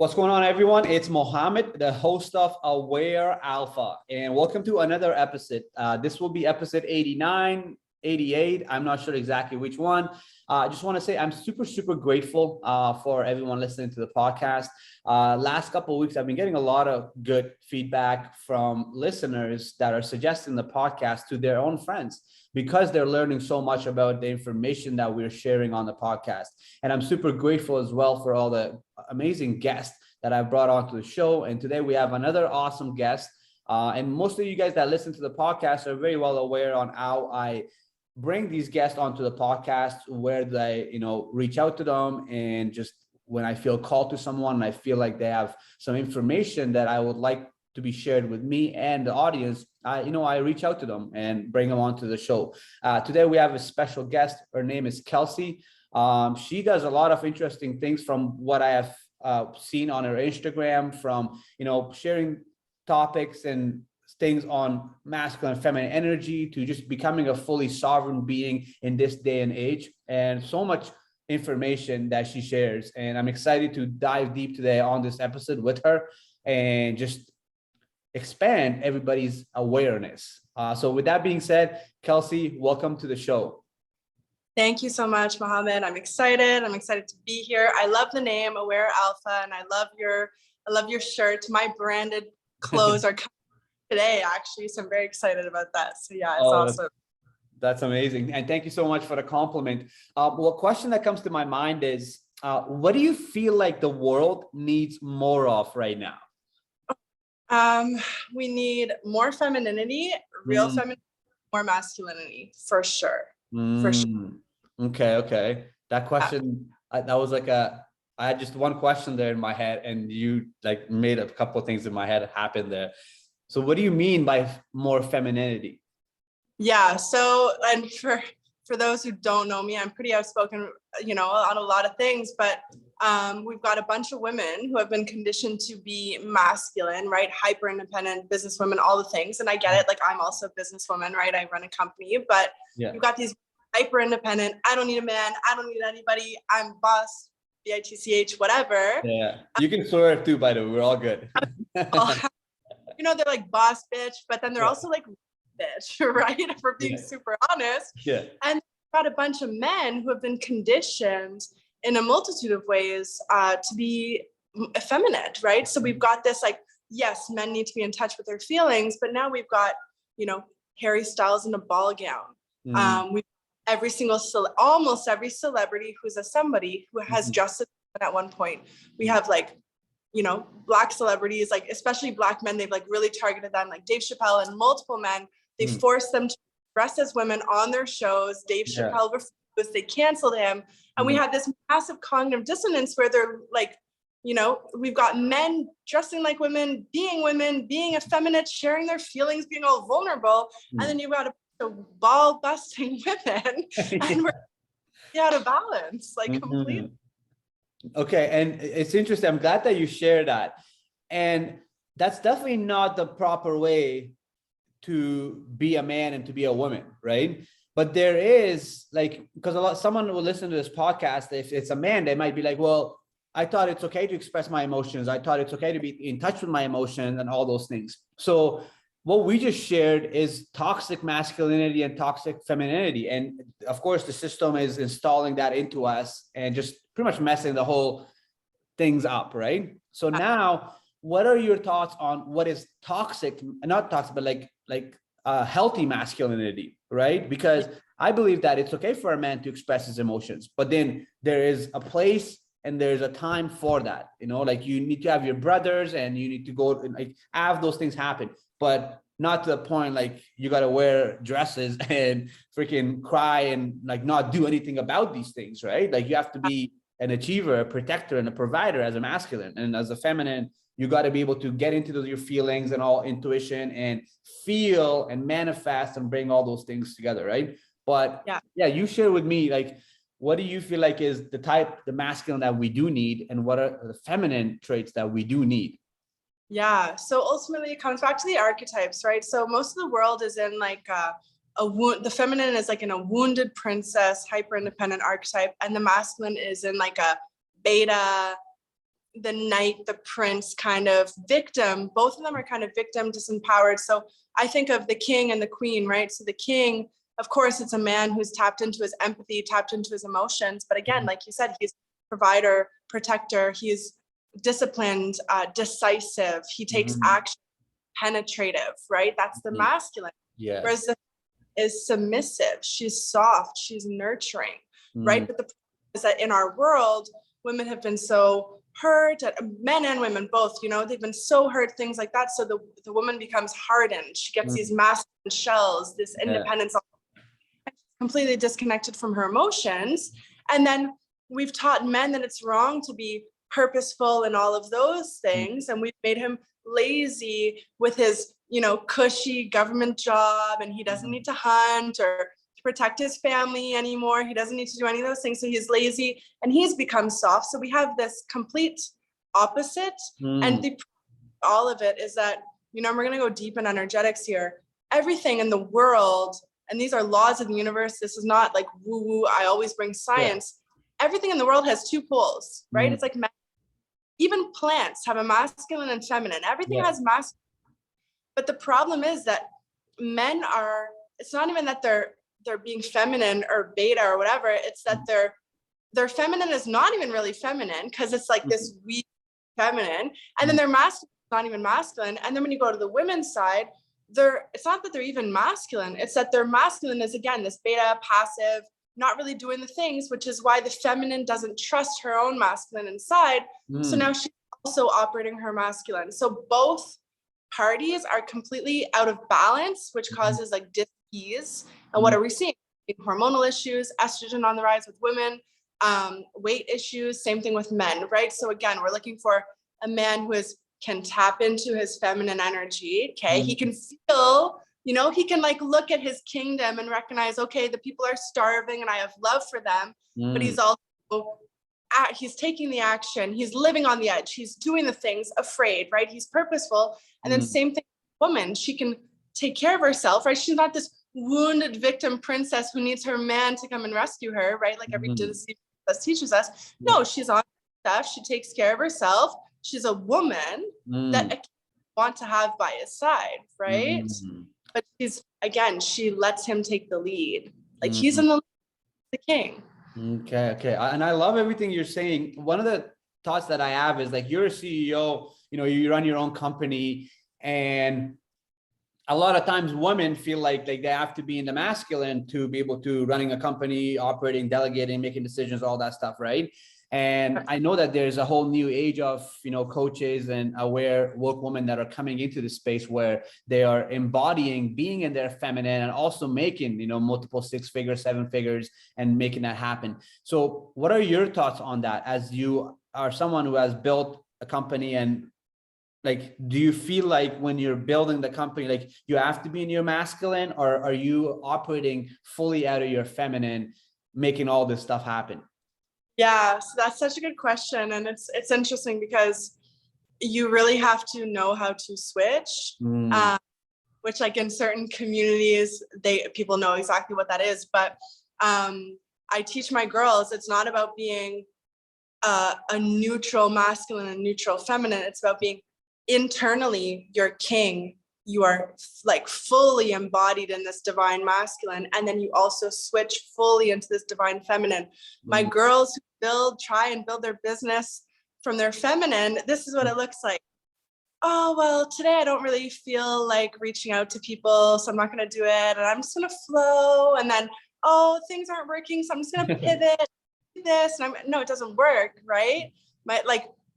What's going on, everyone? It's Mohammed, the host of Aware Alpha, and welcome to another episode. This will be episode 89, 88. I'm not sure exactly which one. I just want to say I'm super grateful for everyone listening to the podcast. Last couple of weeks, I've been getting a lot of good feedback from listeners that are suggesting the podcast to their own friends because they're learning so much about the information that we're sharing on the podcast. And I'm super grateful as well for all the amazing guests that I've brought onto the show. And today we have another awesome guest. And most of you guys that listen to the podcast are very well aware on how I bring these guests onto the podcast, where they, reach out to them, and just when I feel called to someone and I feel like they have some information that I would like to be shared with me and the audience, I reach out to them and bring them onto the show. Today we have a special guest. Her name is Kelsey. She does a lot of interesting things from what I have seen on her Instagram, from sharing topics and things on masculine and feminine energy to just becoming a fully sovereign being in this day and age, and so much information that she shares. And I'm excited to dive deep today on this episode with her and just expand everybody's awareness. So with that being said, Kelsey, welcome to the show. Thank you so much, Mohammed. I'm excited. I'm excited to be here. I love the name Aware Alpha, and I love your shirt. My branded clothes are coming today, actually, so I'm very excited about that. So yeah, it's awesome. That's amazing, and thank you so much for the compliment. Well, question that comes to my mind is, what do you feel like the world needs more of right now? We need more femininity, real femininity, more masculinity, for sure. For sure. Okay. That question, that was like I had just one question there in my head, and you like made a couple of things in my head happen there. So what do you mean by more femininity? Yeah. So, and for those who don't know me, I'm pretty outspoken, on a lot of things, but we've got a bunch of women who have been conditioned to be masculine, right? Hyper independent businesswomen, all the things. And I get it. Like, I'm also a businesswoman, right? I run a company, but you've got these hyper independent. I don't need a man. I don't need anybody. I'm boss, bitch, whatever. Yeah. You can swear too, by the way. We're all good. They're like boss bitch, but then they're also like bitch, right? If we're being super honest. Yeah. And got a bunch of men who have been conditioned in a multitude of ways to be effeminate, right? So we've got this, like, yes, men need to be in touch with their feelings, but now we've got, Harry Styles in a ball gown. We almost every celebrity who's a somebody who has just at one point. We have Black celebrities, like especially Black men, they've like really targeted them, like Dave Chappelle and multiple men. They forced them to dress as women on their shows. Dave Chappelle refused, they canceled him. And we had this massive cognitive dissonance where they're like, we've got men dressing like women, being effeminate, sharing their feelings, being all vulnerable. And then you've got a ball busting women and we're out of balance, like completely. Okay, and it's interesting. I'm glad that you share that. And that's definitely not the proper way to be a man and to be a woman, right? But there is, like, because someone will listen to this podcast, if it's a man, they might be like, well, I thought it's okay to express my emotions. I thought it's okay to be in touch with my emotions and all those things. So what we just shared is toxic masculinity and toxic femininity. And of course, the system is installing that into us and just pretty much messing the whole things up, right? So now, what are your thoughts on what is toxic, not toxic, but like healthy masculinity, right? Because I believe that it's okay for a man to express his emotions, but then there is a place and there's a time for that, like you need to have your brothers and you need to go and like have those things happen, but not to the point like you got to wear dresses and freaking cry and like not do anything about these things, right? Like you have to be an achiever, a protector, and a provider as a masculine, and as a feminine, you got to be able to get into your feelings and all intuition and feel and manifest and bring all those things together, right? But yeah, you share with me, like, what do you feel like is the masculine that we do need, and what are the feminine traits that we do need? Yeah, so ultimately it comes back to the archetypes, right? So most of the world is in like the feminine is like in a wounded princess, hyper independent archetype, and the masculine is in like a beta, the knight, the prince kind of victim. Both of them are kind of victim, disempowered. So I think of the king and the queen, right? So the king, of course, it's a man who's tapped into his empathy, tapped into his emotions. But again, like you said, he's provider, protector, he's disciplined, decisive, he takes action, penetrative, right? That's the masculine. Yes. Whereas the is submissive, she's soft, she's nurturing, right? But the problem is that in our world, women have been so hurt, men and women both, you know, they've been so hurt, things like that. So the woman becomes hardened. She gets these masculine shells, this independence, completely disconnected from her emotions. And then we've taught men that it's wrong to be purposeful and all of those things. And we've made him lazy with his, you know, cushy government job, and he doesn't need to hunt or protect his family anymore. He doesn't need to do any of those things. So he's lazy and he's become soft. So we have this complete opposite. And all of it is that, you know, we're going to go deep in energetics here. Everything in the world, and these are laws of the universe. This is not like woo woo. I always bring science. Everything in the world has two poles, right? It's like even plants have a masculine and feminine. Everything has masculine. But the problem is that men are, it's not even that they're being feminine or beta or whatever. It's that their feminine is not even really feminine, because it's like this weak feminine. And then their masculine is not even masculine. And then when you go to the women's side, it's not that they're even masculine. It's that their masculine is, again, this beta, passive, not really doing the things, which is why the feminine doesn't trust her own masculine inside. So now she's also operating her masculine. So both parties are completely out of balance, which causes like dis-ease. And what are we seeing? Hormonal issues, estrogen on the rise with women, weight issues, same thing with men, right? So again, we're looking for a man who can tap into his feminine energy. Okay, he can feel, you know, he can like look at his kingdom and recognize, okay, the people are starving and I have love for them. But he's also he's taking the action, he's living on the edge, he's doing the things afraid, right? He's purposeful. And then same thing with a woman, she can take care of herself, right? She's not this wounded victim princess who needs her man to come and rescue her, right? Like every Disney teaches us. No, she's on stuff, she takes care of herself. She's a woman that I want to have by his side, right? But she lets him take the lead. Like he's in the king. Okay. And I love everything you're saying. One of the thoughts that I have is like, you're a CEO, you know, you run your own company, and a lot of times women feel like they have to be in the masculine to be able to running a company, operating, delegating, making decisions, all that stuff, right? And I know that there's a whole new age of, you know, coaches and aware woke women that are coming into the space where they are embodying being in their feminine and also making, you know, multiple 6 figures, 7 figures, and making that happen. So what are your thoughts on that, as you are someone who has built a company? And like, do you feel like when you're building the company, like you have to be in your masculine, or are you operating fully out of your feminine, making all this stuff happen? Yeah, so that's such a good question. And it's interesting because you really have to know how to switch, which like in certain communities, people know exactly what that is. But I teach my girls, it's not about being a neutral masculine and neutral feminine. It's about being internally your king. You are like fully embodied in this divine masculine, and then you also switch fully into this divine feminine. My girls who try and build their business from their feminine, this is what it looks like. Oh, well, today I don't really feel like reaching out to people, so I'm not going to do it, and I'm just going to flow. And then, oh, things aren't working, so I'm just going to pivot this. And no, it doesn't work, right?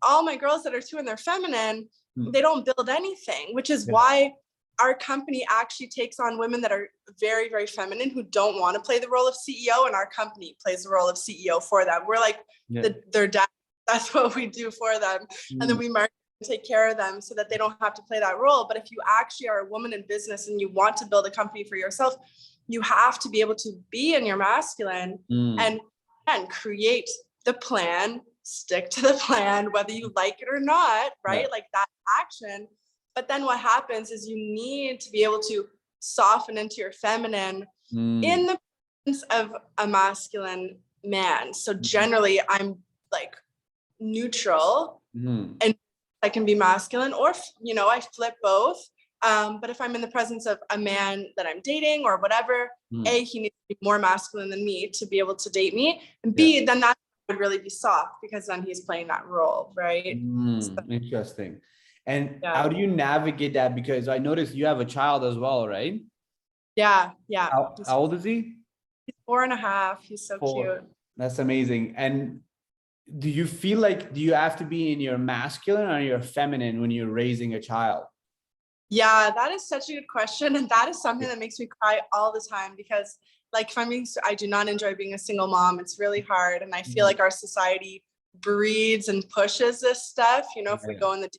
All my girls that are too in their feminine, they don't build anything, which is why our company actually takes on women that are very, very feminine, who don't want to play the role of CEO, and our company plays the role of CEO for them. We're like their dad. That's what we do for them. And then we market and take care of them so that they don't have to play that role. But if you actually are a woman in business and you want to build a company for yourself, you have to be able to be in your masculine and create the plan, stick to the plan, whether you like it or not, right? Like that action. But then what happens is you need to be able to soften into your feminine in the presence of a masculine man. So generally I'm like neutral, Mhm. and I can be masculine, or, you know, I flip both. But if I'm in the presence of a man that I'm dating or whatever, Mm. A, he needs to be more masculine than me to be able to date me. And Yeah. B, then that would really be soft because then he's playing that role, right? So, Interesting. And yeah. how do you navigate that? Because I noticed you have a child as well, right? Yeah. Yeah. How old is he? He's 4.5. He's so 4. cute. That's amazing. And do you feel like, do you have to be in your masculine or your feminine when you're raising a child? Yeah, that is such a good question. And that is something that makes me cry all the time because, like, if I'm being, I do not enjoy being a single mom. It's really hard. And I feel like our society breeds and pushes this stuff, you know, if we Yeah. go in the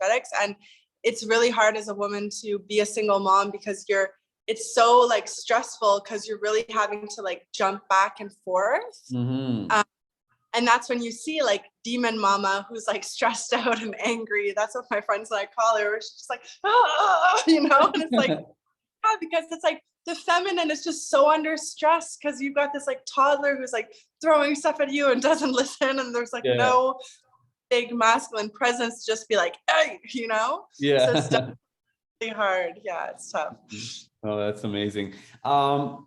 aesthetics. And it's really hard as a woman to be a single mom because it's so like stressful because you're really having to like jump back and forth. Mm-hmm. And that's when you see like demon mama who's like stressed out and angry. That's what my friends and I call her. She's just like, oh, you know, and it's like, yeah, because it's like the feminine is just so under stress because you've got this like toddler who's like throwing stuff at you and doesn't listen. And there's like Yeah. no big masculine presence, just be like, hey, you know? Yeah. So it's definitely hard. Yeah, it's tough. Oh, that's amazing. So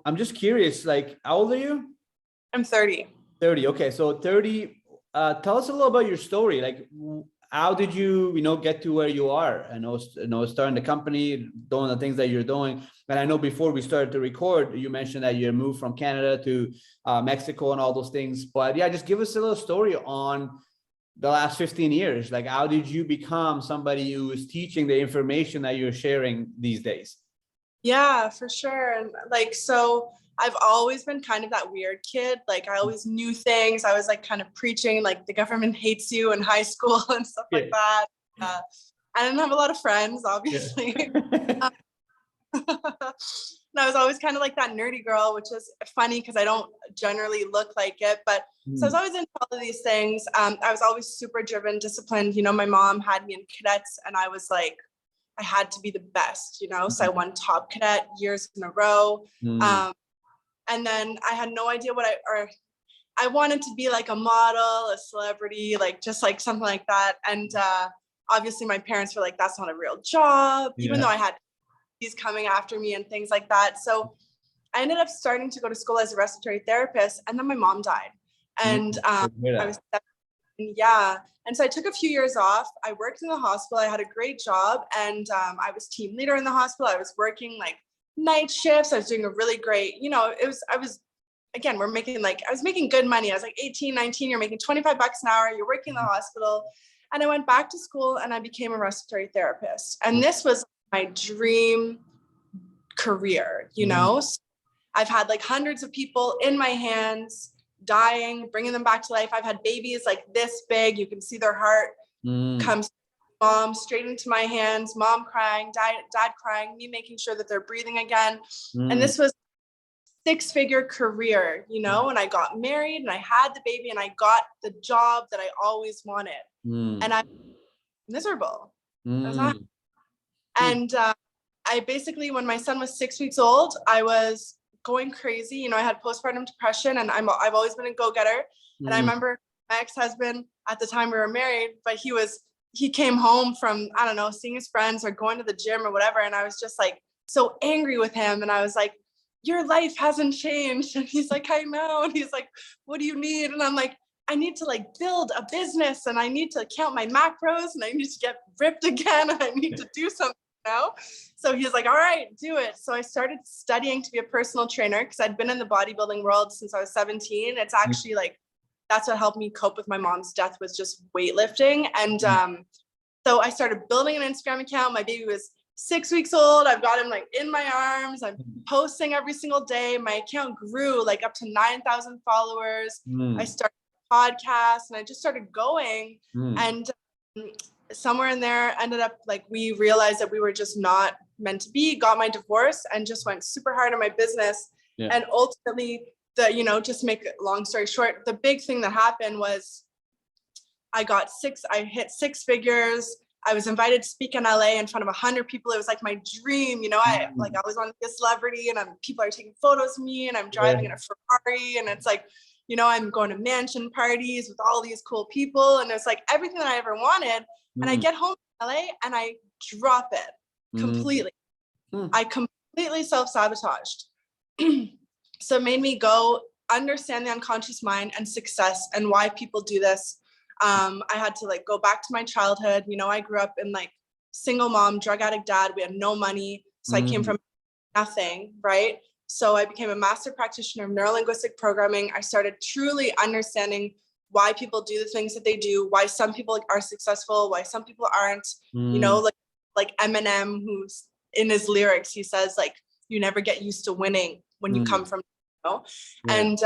I'm just curious, like, how old are you? I'm 30. 30. Okay. So 30, tell us a little about your story. Like, how did you, get to where you are? I know, starting the company, doing the things that you're doing. And I know before we started to record, you mentioned that you moved from Canada to Mexico and all those things. But yeah, just give us a little story on the last 15 years. Like, how did you become somebody who is teaching the information that you're sharing these days? Yeah, for sure. And like, so I've always been kind of that weird kid. Like, I always knew things. I was like kind of preaching, like, the government hates you in high school and stuff like that. I didn't have a lot of friends, obviously. Yeah. And I was always kind of like that nerdy girl, which is funny because I don't generally look like it. But so I was always into all of these things. I was always super driven, disciplined. You know, my mom had me in cadets, and I was like, I had to be the best, you know? So I won top cadet years in a row. And then I had no idea I wanted to be like a model, a celebrity, like just like something like that. And obviously my parents were like, that's not a real job, even though I had these coming after me and things like that. So I ended up starting to go to school as a respiratory therapist, and then my mom died. And I was 17, yeah. And so I took a few years off. I worked in the hospital. I had a great job, and I was team leader in the hospital. I was working like night shifts. I was doing a really great, again, I was making good money. I was like 18, 19, you're making 25 bucks an hour. You're working in the hospital. And I went back to school and I became a respiratory therapist. And this was my dream career, you know? So I've had like hundreds of people in my hands dying, bringing them back to life. I've had babies like this big. You can see their heart come mom straight into my hands, mom crying, dad crying, me making sure that they're breathing again. And this was six-figure career, you know, and I got married and I had the baby and I got the job that I always wanted. And I'm miserable. And I basically, when my son was 6 weeks old, I was going crazy. You know, I had postpartum depression, and I've always been a go-getter. And I remember my ex-husband, at the time we were married, but he came home from, I don't know, seeing his friends or going to the gym or whatever. And I was just like so angry with him. And I was like, your life hasn't changed. And he's like, I know. And he's like, what do you need? And I'm like, I need to like build a business, and I need to count my macros, and I need to get ripped again, and I need to do something now. So he's like, all right, do it. So I started studying to be a personal trainer because I'd been in the bodybuilding world since I was 17. It's actually like, that's what helped me cope with my mom's death, was just weightlifting. And so I started building an Instagram account. My baby was 6 weeks old. I've got him like in my arms. I'm posting every single day. My account grew like up to 9,000 followers. I started a podcast and I just started going. And somewhere in there ended up like, we realized that we were just not meant to be, got my divorce, and just went super hard on my business. And ultimately, just make it long story short, the big thing that happened was I hit six figures. I was invited to speak in LA in front of 100 people. It was like my dream, you know, I always wanted to be a celebrity, and people are taking photos of me, and I'm driving in a Ferrari, and it's like, I'm going to mansion parties with all these cool people. And it's like everything that I ever wanted. And I get home to LA and I drop it completely. I completely self-sabotaged. So it made me go understand the unconscious mind and success and why people do this. I had to like go back to my childhood. I grew up in like single mom, drug addict dad. We had no money. So I came from nothing, right? So I became a master practitioner of neurolinguistic programming. I started truly understanding why people do the things that they do, why some people are successful, why some people aren't. Like Eminem, who's in his lyrics, he says like, you never get used to winning when you come from, and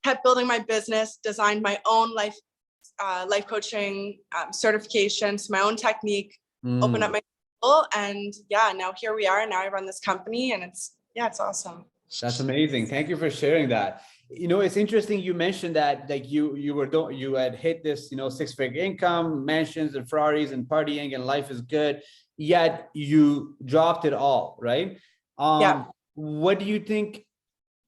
kept building my business, designed my own life coaching certifications, my own technique, opened up my school, and now here we are. Now I run this company, and it's awesome. That's amazing. Thank you for sharing that. It's interesting you mentioned that like you had hit this, 6-figure income, mansions and Ferraris and partying and life is good, yet you dropped it all, right? What do you think?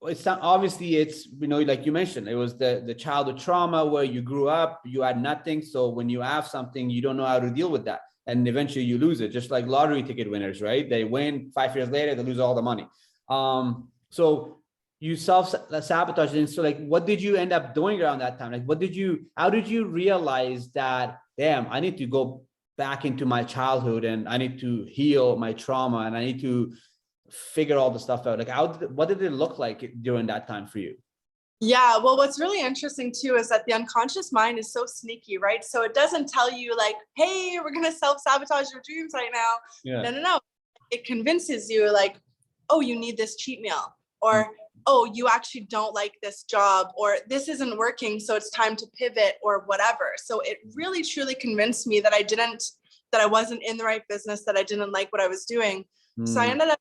It's not, obviously it's, like you mentioned, it was the childhood trauma where you grew up, you had nothing. So when you have something, you don't know how to deal with that. And eventually you lose it, just like lottery ticket winners, right? They win, 5 years later, they lose all the money. So you self-sabotage. And so like, what did you end up doing around that time? Like, how did you realize that, damn, I need to go back into my childhood and I need to heal my trauma and I need to figure all the stuff out? Like, what did it look like during that time for you? Yeah, well, what's really interesting too is that the unconscious mind is so sneaky, right? So it doesn't tell you like, hey, we're going to self-sabotage your dreams right now. No. It convinces you like, oh, you need this cheat meal, or, oh, you actually don't like this job, or this isn't working, so it's time to pivot or whatever. So it really truly convinced me that I wasn't in the right business, that I didn't like what I was doing. So I ended up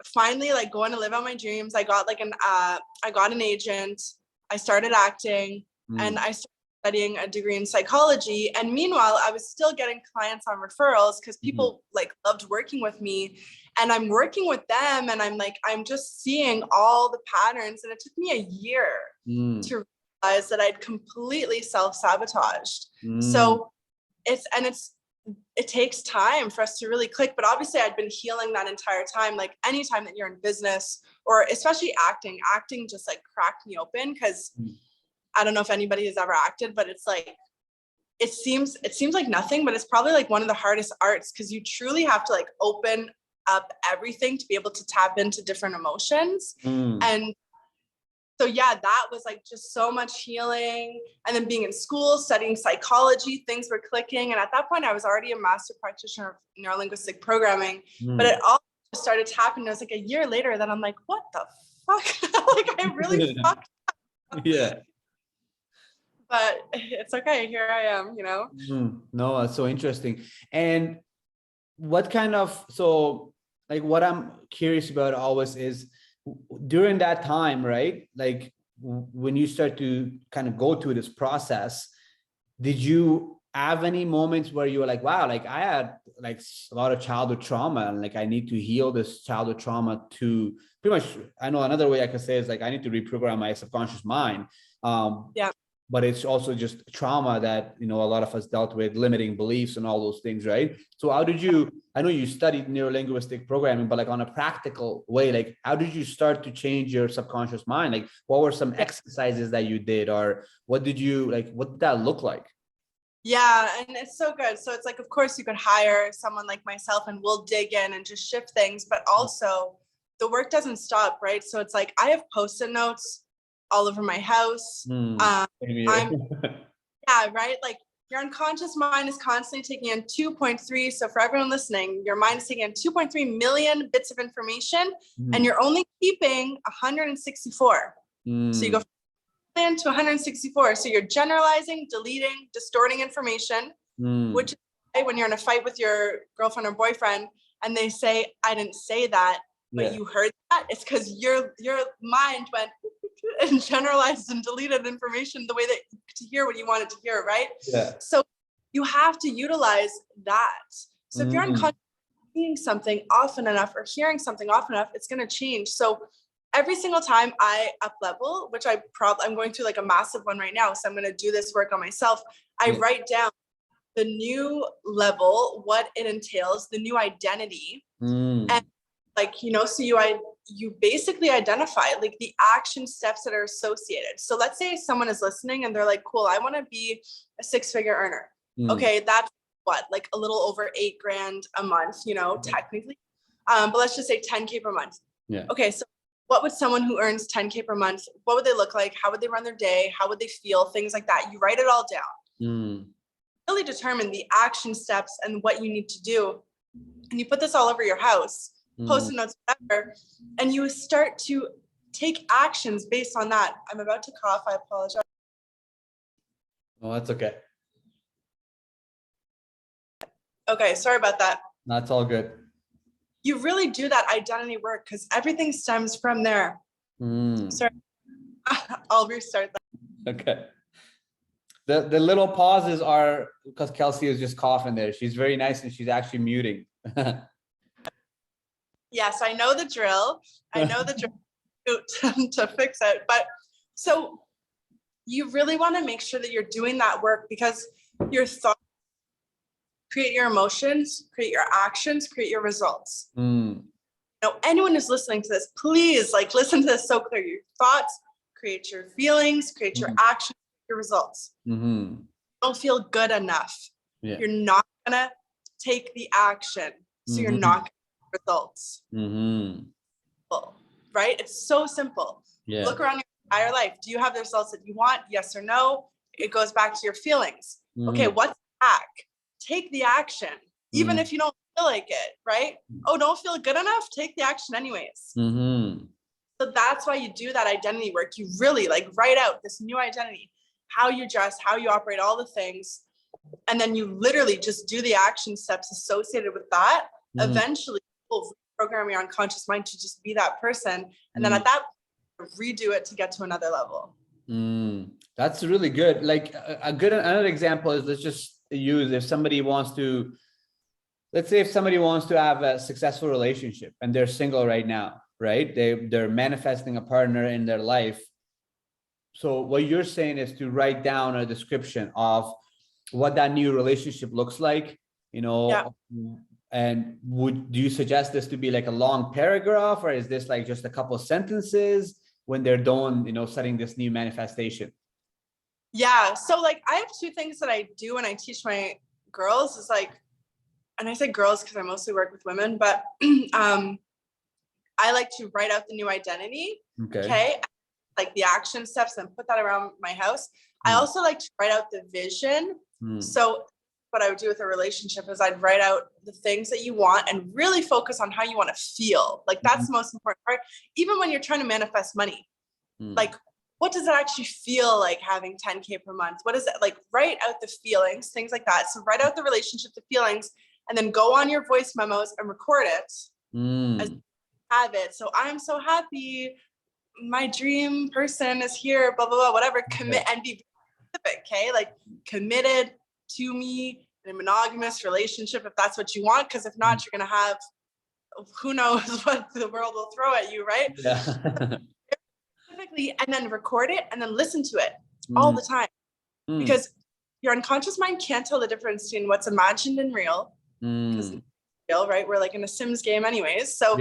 finally like going to live out my dreams. I got I got an agent. I started acting, and I started studying a degree in psychology. And meanwhile, I was still getting clients on referrals because people like loved working with me, and I'm working with them, and I'm just seeing all the patterns. And it took me a year to realize that I'd completely self-sabotaged. So it takes time for us to really click, but obviously I'd been healing that entire time. Like anytime that you're in business, or especially acting just like cracked me open, because I don't know if anybody has ever acted, but it's like, it seems like nothing, but it's probably like one of the hardest arts, because you truly have to like open up everything to be able to tap into different emotions. And so that was like just so much healing. And then being in school, studying psychology, things were clicking. And at that point I was already a master practitioner of neurolinguistic programming, but it all started happening. It was like a year later that I'm like, what the fuck? Like I really fucked up. Yeah. But it's okay. Here I am, No, that's so interesting. And what I'm curious about always is, during that time, right? Like when you start to kind of go through this process, did you have any moments where you were like, wow, like I had like a lot of childhood trauma, and like I need to heal this childhood trauma to pretty much, I know another way I could say is like, I need to reprogram my subconscious mind. But it's also just trauma that, a lot of us dealt with, limiting beliefs and all those things, right? So how did you, I know you studied neurolinguistic programming, but like on a practical way, like how did you start to change your subconscious mind? Like what were some exercises that you did, or what did that look like? Yeah, and it's so good. So it's like, of course you could hire someone like myself and we'll dig in and just shift things, but also the work doesn't stop, right? So it's like, I have Post-it notes all over my house. Right? Like your unconscious mind is constantly taking in 2.3. So for everyone listening, your mind is taking in 2.3 million bits of information, and you're only keeping 164. So you go from to 164. So you're generalizing, deleting, distorting information, which is why when you're in a fight with your girlfriend or boyfriend and they say, I didn't say that, but you heard that, it's because your mind went and generalized and deleted information the way that to hear what you wanted to hear, right? So you have to utilize that. So if you're unconscious seeing something often enough or hearing something often enough, it's going to change. So every single time I up level, which I'm going through like a massive one right now, so I'm going to do this work on myself. I write down the new level, what it entails, the new identity, and like, you know, so you basically identify like the action steps that are associated. So let's say someone is listening and they're like, cool, I want to be a 6-figure earner. Okay, that's what, like a little over $8,000 a month, you know, technically. But let's just say 10K per month. Yeah. Okay, so what would someone who earns 10K per month, what would they look like? How would they run their day? How would they feel? Things like that. You write it all down. Really determine the action steps and what you need to do. And you put this all over your house, post-it notes, whatever, and you start to take actions based on that. I'm about to cough. I apologize. Oh, that's okay. Okay, sorry about that. That's all good. You really do that identity work because everything stems from there. Sorry, I'll restart that. Okay. The little pauses are because Kelsey is just coughing there. She's very nice and she's actually muting. Yes, I know the drill. I know the drill to fix it. But so you really want to make sure that you're doing that work because your thoughts create your emotions, create your actions, create your results. Now, anyone who's listening to this, please like listen to this so clear. Your thoughts create your feelings, create your actions, your results. Don't feel good enough. You're not gonna take the action, so you're not gonna get results. Right? It's so simple. Look around your entire life. Do you have the results that you want? Yes or no? It goes back to your feelings. Okay, what's back? Take the action, even if you don't feel like it, right? Oh, don't feel good enough? Take the action anyways. So that's why you do that identity work. You really like write out this new identity, how you dress, how you operate, all the things. And then you literally just do the action steps associated with that. Eventually, you'll program your unconscious mind to just be that person. And then at that point, redo it to get to another level. That's really good. Like another example is, let's just use, if somebody wants to, let's say if somebody wants to have a successful relationship and they're single right now, right? They're manifesting a partner in their life. So what you're saying is to write down a description of what that new relationship looks like, you know, and do you suggest this to be like a long paragraph, or is this like just a couple of sentences when they're done, you know, setting this new manifestation? Yeah. So like I have 2 things that I do when I teach my girls is like, and I say girls because I mostly work with women, but I like to write out the new identity. Okay. Like the action steps and put that around my house. I also like to write out the vision. So what I would do with a relationship is I'd write out the things that you want and really focus on how you want to feel. Like that's the most important part. Even when you're trying to manifest money, like what does it actually feel like having 10K per month? What is it like? Write out the feelings, things like that. So write out the relationship, the feelings, and then go on your voice memos and record it as you have it. So I'm so happy. My dream person is here, blah, blah, blah, whatever. Commit and be specific, okay? Like committed to me in a monogamous relationship if that's what you want, because if not, you're going to have who knows what the world will throw at you, right? Specifically, and then record it and then listen to it all the time, because your unconscious mind can't tell the difference between what's imagined and real. Because real, right? We're like in a Sims game anyways. So,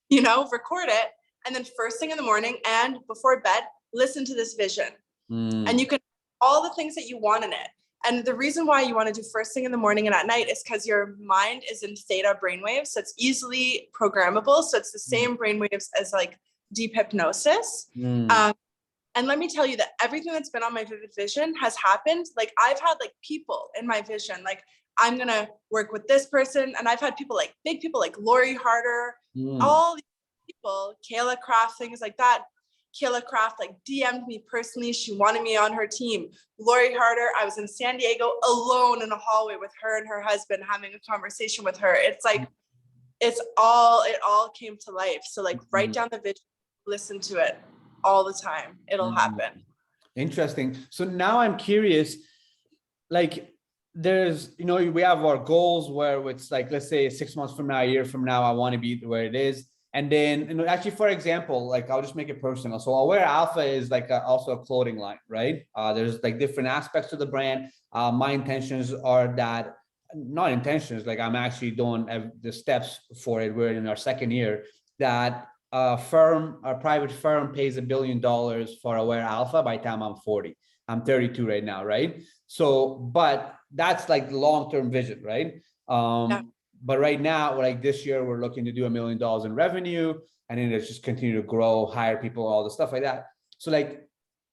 you know, record it. And then first thing in the morning and before bed, listen to this vision. And you can all the things that you want in it. And the reason why you want to do first thing in the morning and at night is because your mind is in theta brainwaves. So it's easily programmable. So it's the same brainwaves as like deep hypnosis. And let me tell you that everything that's been on my vivid vision has happened. Like I've had like people in my vision, like I'm going to work with this person. And I've had people like big people like Lori Harder, all these people, Kayla Craft, things like that. Kayla Craft like DM'd me personally. She wanted me on her team. Lori Harder, I was in San Diego alone in a hallway with her and her husband having a conversation with her. It's like, it all came to life. So like write down the vision, listen to it all the time. It'll happen. Interesting. So now I'm curious, like there's, you know, we have our goals where it's like, let's say 6 months from now, a year from now, I want to be where it is. And then, actually, for example, like I'll just make it personal. So Aware Alpha is like also a clothing line, right? There's like different aspects to the brand. My intentions are that, not intentions, like I'm actually doing the steps for it. We're in our second year, that a private firm pays $1 billion for Aware Alpha by the time I'm 40. I'm 32 right now, right? So, but that's like the long-term vision, right? But right now, like this year, we're looking to do $1 million in revenue, and then it's just continue to grow, hire people, all the stuff like that. So like,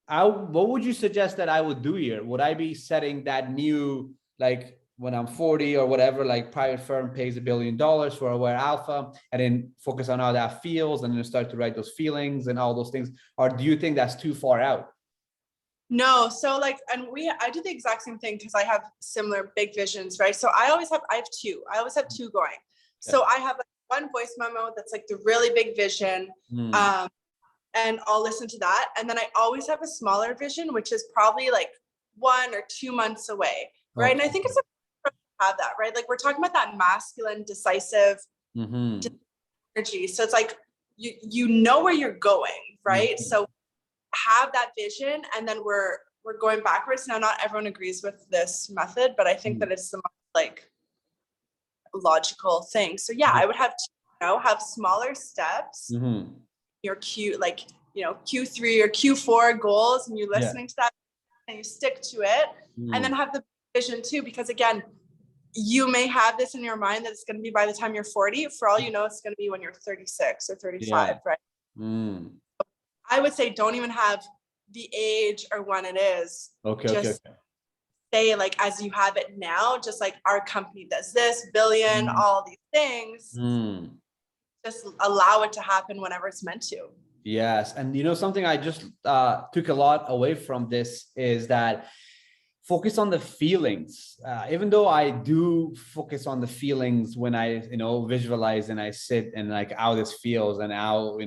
what would you suggest that I would do here? Would I be setting that new, like when I'm 40 or whatever, like private firm pays $1 billion for Aware Alpha, and then focus on how that feels, and then start to write those feelings and all those things? Or do you think that's too far out? No, so like, and I do the exact same thing because I have similar big visions, right? So I have two. I always have two going. So I have like one voice memo that's like the really big vision, and I'll listen to that. And then I always have a smaller vision, which is probably like 1 or 2 months away, right? And I think it's important to have that, right? Like we're talking about that masculine, decisive energy. So it's like you know where you're going, right? So have that vision, and then we're going backwards. Now, not everyone agrees with this method, but I think that it's the most like logical thing. So yeah, I would have to have smaller steps. Your Q3 or Q4 goals, and you're listening to that and you stick to it, and then have the vision too, because again, you may have this in your mind that it's going to be by the time you're 40. For all you know, it's going to be when you're 36 or 35, right? I would say don't even have the age or when it is. Just say like as you have it now, just like our company does this billion, all these things. Just allow it to happen whenever it's meant to. Yes. And something I just took a lot away from this is that focus on the feelings. Even though I do focus on the feelings when I, visualize and I sit and like how this feels and how,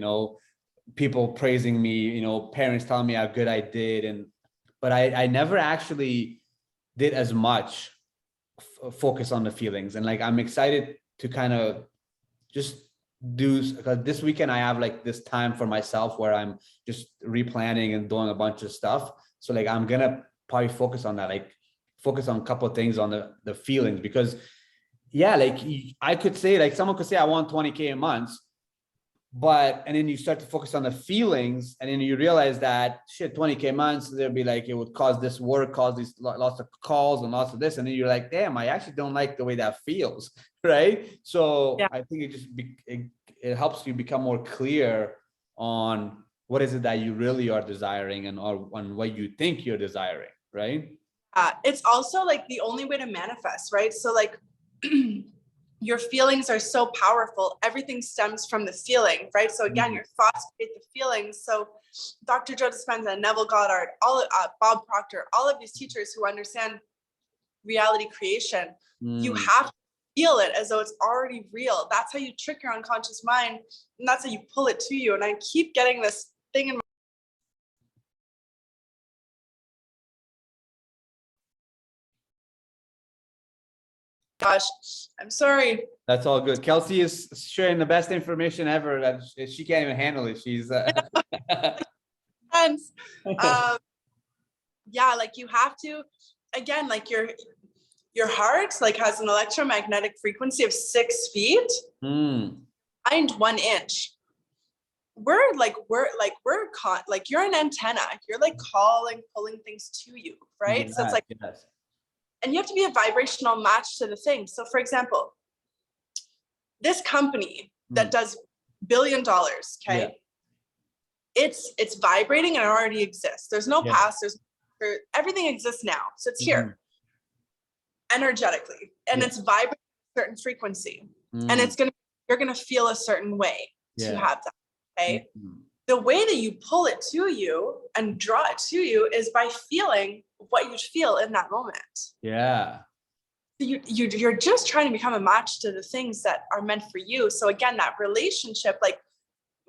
people praising me, parents telling me how good I did. But I never actually did as much focus on the feelings. And like, I'm excited to kind of just because this weekend I have like this time for myself where I'm just replanning and doing a bunch of stuff. So like, I'm going to probably focus on that, like focus on a couple of things on the feelings, because like I could say, like someone could say I want 20K a month, and then you start to focus on the feelings, and then you realize that shit, 20K months, they'll be like, it would cause this work, cause these lots of calls and lots of this. And then you're like, damn, I actually don't like the way that feels. Right. So I think it helps you become more clear on what is it that you really are desiring and on what you think you're desiring. Right. It's also like the only way to manifest, right? So like, your feelings are so powerful. Everything stems from the feeling, right? So again, your thoughts create the feelings. So Dr. Joe Dispenza, Neville Goddard, Bob Proctor, all of these teachers who understand reality creation, you have to feel it as though it's already real. That's how you trick your unconscious mind, and that's how you pull it to you. And I keep getting this thing in my gosh, I'm sorry. That's all good. Kelsey is sharing the best information ever. That she can't even handle it. She's yeah, like you have to, again, like your heart like has an electromagnetic frequency of 6 feet and 1 inch. We're you're an antenna. You're like pulling things to you, right? So it's like, and you have to be a vibrational match to the thing. So for example, this company that does $1 billion, it's vibrating and it already exists. There's no past, everything exists now. So it's here energetically, and it's vibrating at a certain frequency, and you're gonna feel a certain way to have that. Okay. The way that you pull it to you and draw it to you is by feeling what you feel in that moment. You're just trying to become a match to the things that are meant for you. So again, that relationship, like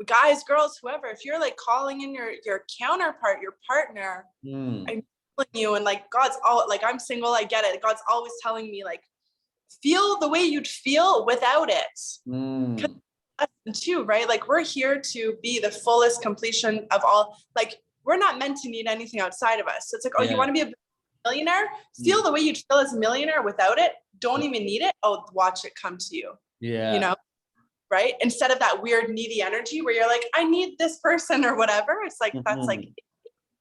guys, girls, whoever, if you're like calling in your counterpart, your partner, I'm telling you, and like God's all like, I'm single, I get it. God's always telling me like, feel the way you'd feel without it. lesson too, right? Like we're here to be the fullest completion of all, like we're not meant to need anything outside of us. So it's like, oh, you want to be a millionaire? Feel the way you feel as a millionaire without it. Don't even need it. Oh, watch it come to you. Yeah. You know, right? Instead of that weird needy energy where you're like, I need this person or whatever. It's like, that's like,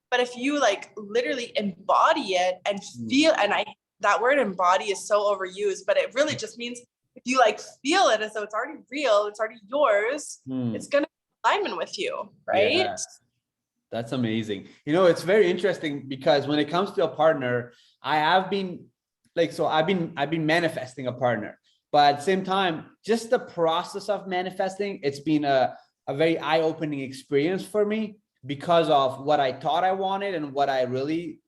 but if you like literally embody it and feel, and that word embody is so overused, but it really just means if you like feel it as though it's already real, it's already yours, it's going to be in alignment with you, right? Yeah. That's amazing. You know, it's very interesting because when it comes to a partner, I have been like, so I've been manifesting a partner, but at the same time, just the process of manifesting, it's been a very eye-opening experience for me because of what I thought I wanted and what I really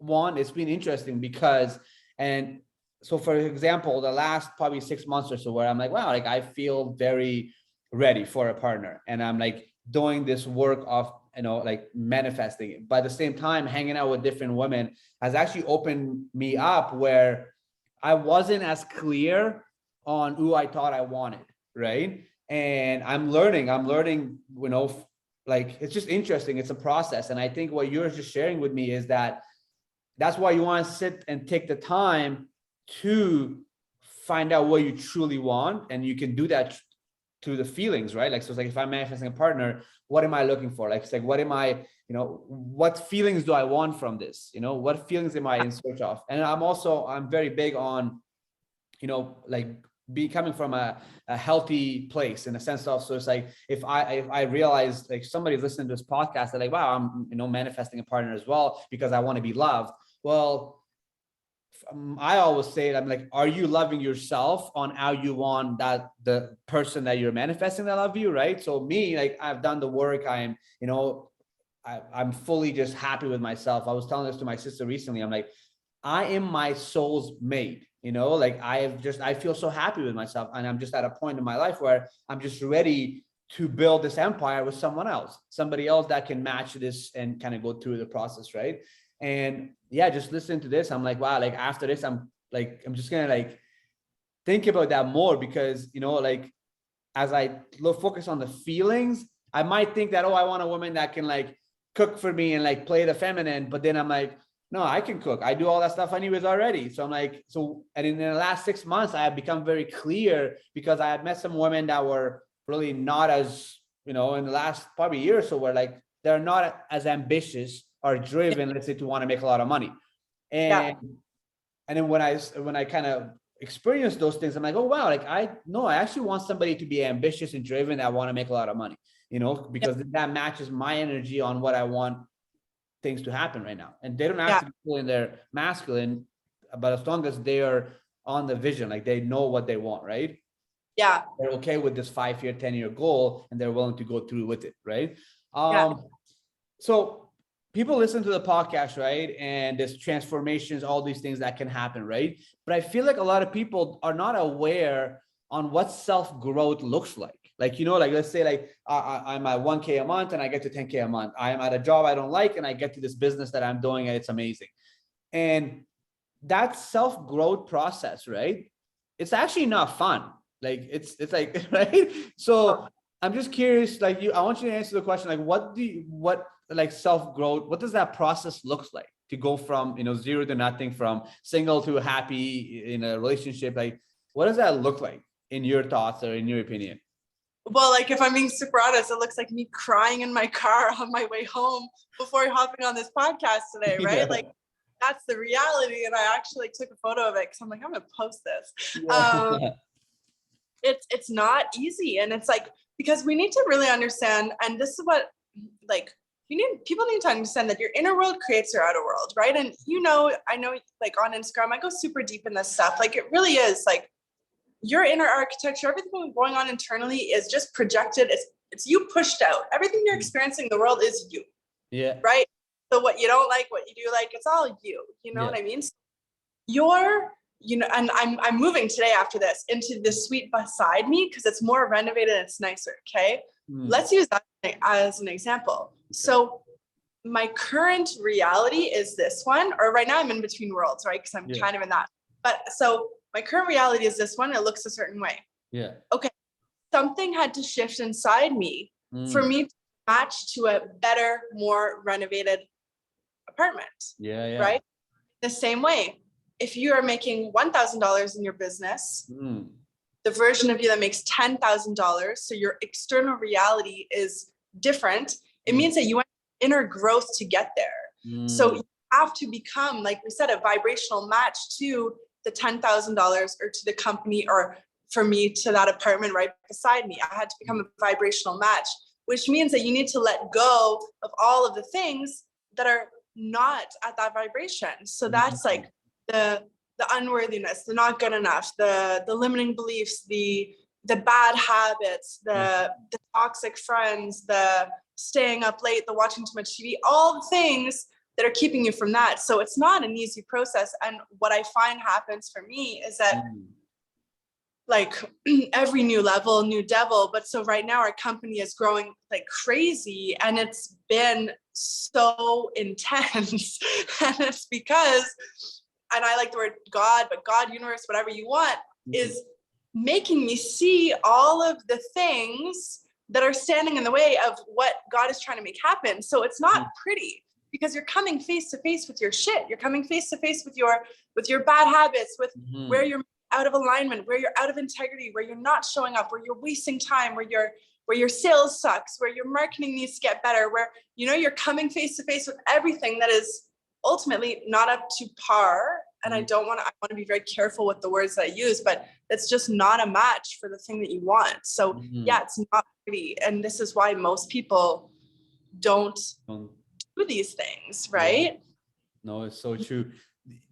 want. It's been interesting because, and so for example, the last probably 6 months or so where I'm like, wow, like I feel very ready for a partner. And I'm like doing this work of, you know, like manifesting it. But at the same time, hanging out with different women has actually opened me up where I wasn't as clear on who I thought I wanted, right? And I'm learning, you know, like, it's just interesting. It's a process. And I think what you're just sharing with me is that that's why you want to sit and take the time to find out what you truly want. And you can do that through the feelings, right? Like, so it's like, if I'm manifesting a partner, what am I looking for? Like, it's like, what am I, you know, what feelings do I want from this? You know, what feelings am I in search of? And I'm very big on, you know, like coming from a healthy place in a sense of, so it's like, if I realize like somebody's listening to this podcast, they're like, wow, I'm, you know, manifesting a partner as well because I want to be loved. Well, I always say it, I'm like, are you loving yourself on how you want that the person that you're manifesting that love you, right? So me, like, I've done the work. I'm, you know, I'm fully just happy with myself. I was telling this to my sister recently. I'm like, I am my soul's mate, you know, like I feel so happy with myself. And I'm just at a point in my life where I'm just ready to build this empire with someone else, somebody else that can match this and kind of go through the process, right? And yeah, just listening to this, I'm like, wow, like after this, I'm just gonna like think about that more because, you know, like as I focus on the feelings, I might think that, oh, I want a woman that can like cook for me and like play the feminine, but then I'm like, no, I can cook. I do all that stuff anyways already. So I'm like, and in the last 6 months, I have become very clear because I had met some women that were really not as, you know, in the last probably year or so, where like, they're not as ambitious or driven, let's say, to want to make a lot of money. And then when I kind of experience those things, I'm like, oh, wow, like I actually want somebody to be ambitious and driven that want to make a lot of money, you know, because that matches my energy on what I want things to happen right now. And they don't have to be cool in their masculine, but as long as they are on the vision, like they know what they want, right? Yeah. They're okay with this 5-year, 10-year goal, and they're willing to go through with it, right? So people listen to the podcast, right? And there's transformations, all these things that can happen, right? But I feel like a lot of people are not aware on what self-growth looks like. Like, you know, like, let's say like I'm at 1K a month and I get to 10K a month. I'm at a job I don't like and I get to this business that I'm doing and it's amazing. And that self-growth process, right? It's actually not fun. Like it's like, right? So I'm just curious, like I want you to answer the question, like what like self-growth, what does that process looks like to go from, you know, 0 to nothing, from single to happy in a relationship? Like, what does that look like in your thoughts or in your opinion? Well, like if I'm being super honest, it looks like me crying in my car on my way home before hopping on this podcast today, right? Yeah. Like that's the reality. And I actually took a photo of it because I'm like, I'm gonna post this. Yeah. It's not easy. And it's like, because we need to really understand, and this is what like people need to understand that your inner world creates your outer world, right? And you know, I know like on Instagram, I go super deep in this stuff. Like it really is like your inner architecture, everything going on internally is just projected. It's you pushed out. Everything you're experiencing in the world is you. Yeah. Right. So what you don't like, what you do like, it's all you. You know what I mean? So you know, and I'm moving today after this into this suite beside me because it's more renovated and it's nicer. Okay. Let's use that as an example. Okay. So my current reality is this one, or right now I'm in between worlds, right? Because I'm kind of in that. But so my current reality is this one. It looks a certain way. Yeah. Okay. something had to shift inside me for me to match to a better, more renovated apartment. Yeah. Right. The same way, if you are making $1,000 in your business, the version of you that makes $10,000, so your external reality is different, it means that you want inner growth to get there. So you have to become, like we said, a vibrational match to the $10,000 or to the company, or for me, to that apartment right beside me. I had to become a vibrational match, which means that you need to let go of all of the things that are not at that vibration. So that's like the unworthiness, the not good enough, the limiting beliefs, the bad habits, the toxic friends, the staying up late, the watching too much TV, all the things that are keeping you from that. So it's not an easy process. And what I find happens for me is that like every new level, new devil. But so right now our company is growing like crazy, and it's been so intense. And it's because, and I like the word God, but God, universe, whatever you want, is making me see all of the things that are standing in the way of what God is trying to make happen. So it's not pretty, because you're coming face to face with your shit. You're coming face to face with your bad habits, with where you're out of alignment, where you're out of integrity, where you're not showing up, where you're wasting time, where your sales sucks, where your marketing needs to get better, where, you know, you're coming face to face with everything that is ultimately not up to par. And I want to be very careful with the words that I use, but it's just not a match for the thing that you want. So yeah, it's not pretty. And this is why most people don't do these things, right? No, it's so true.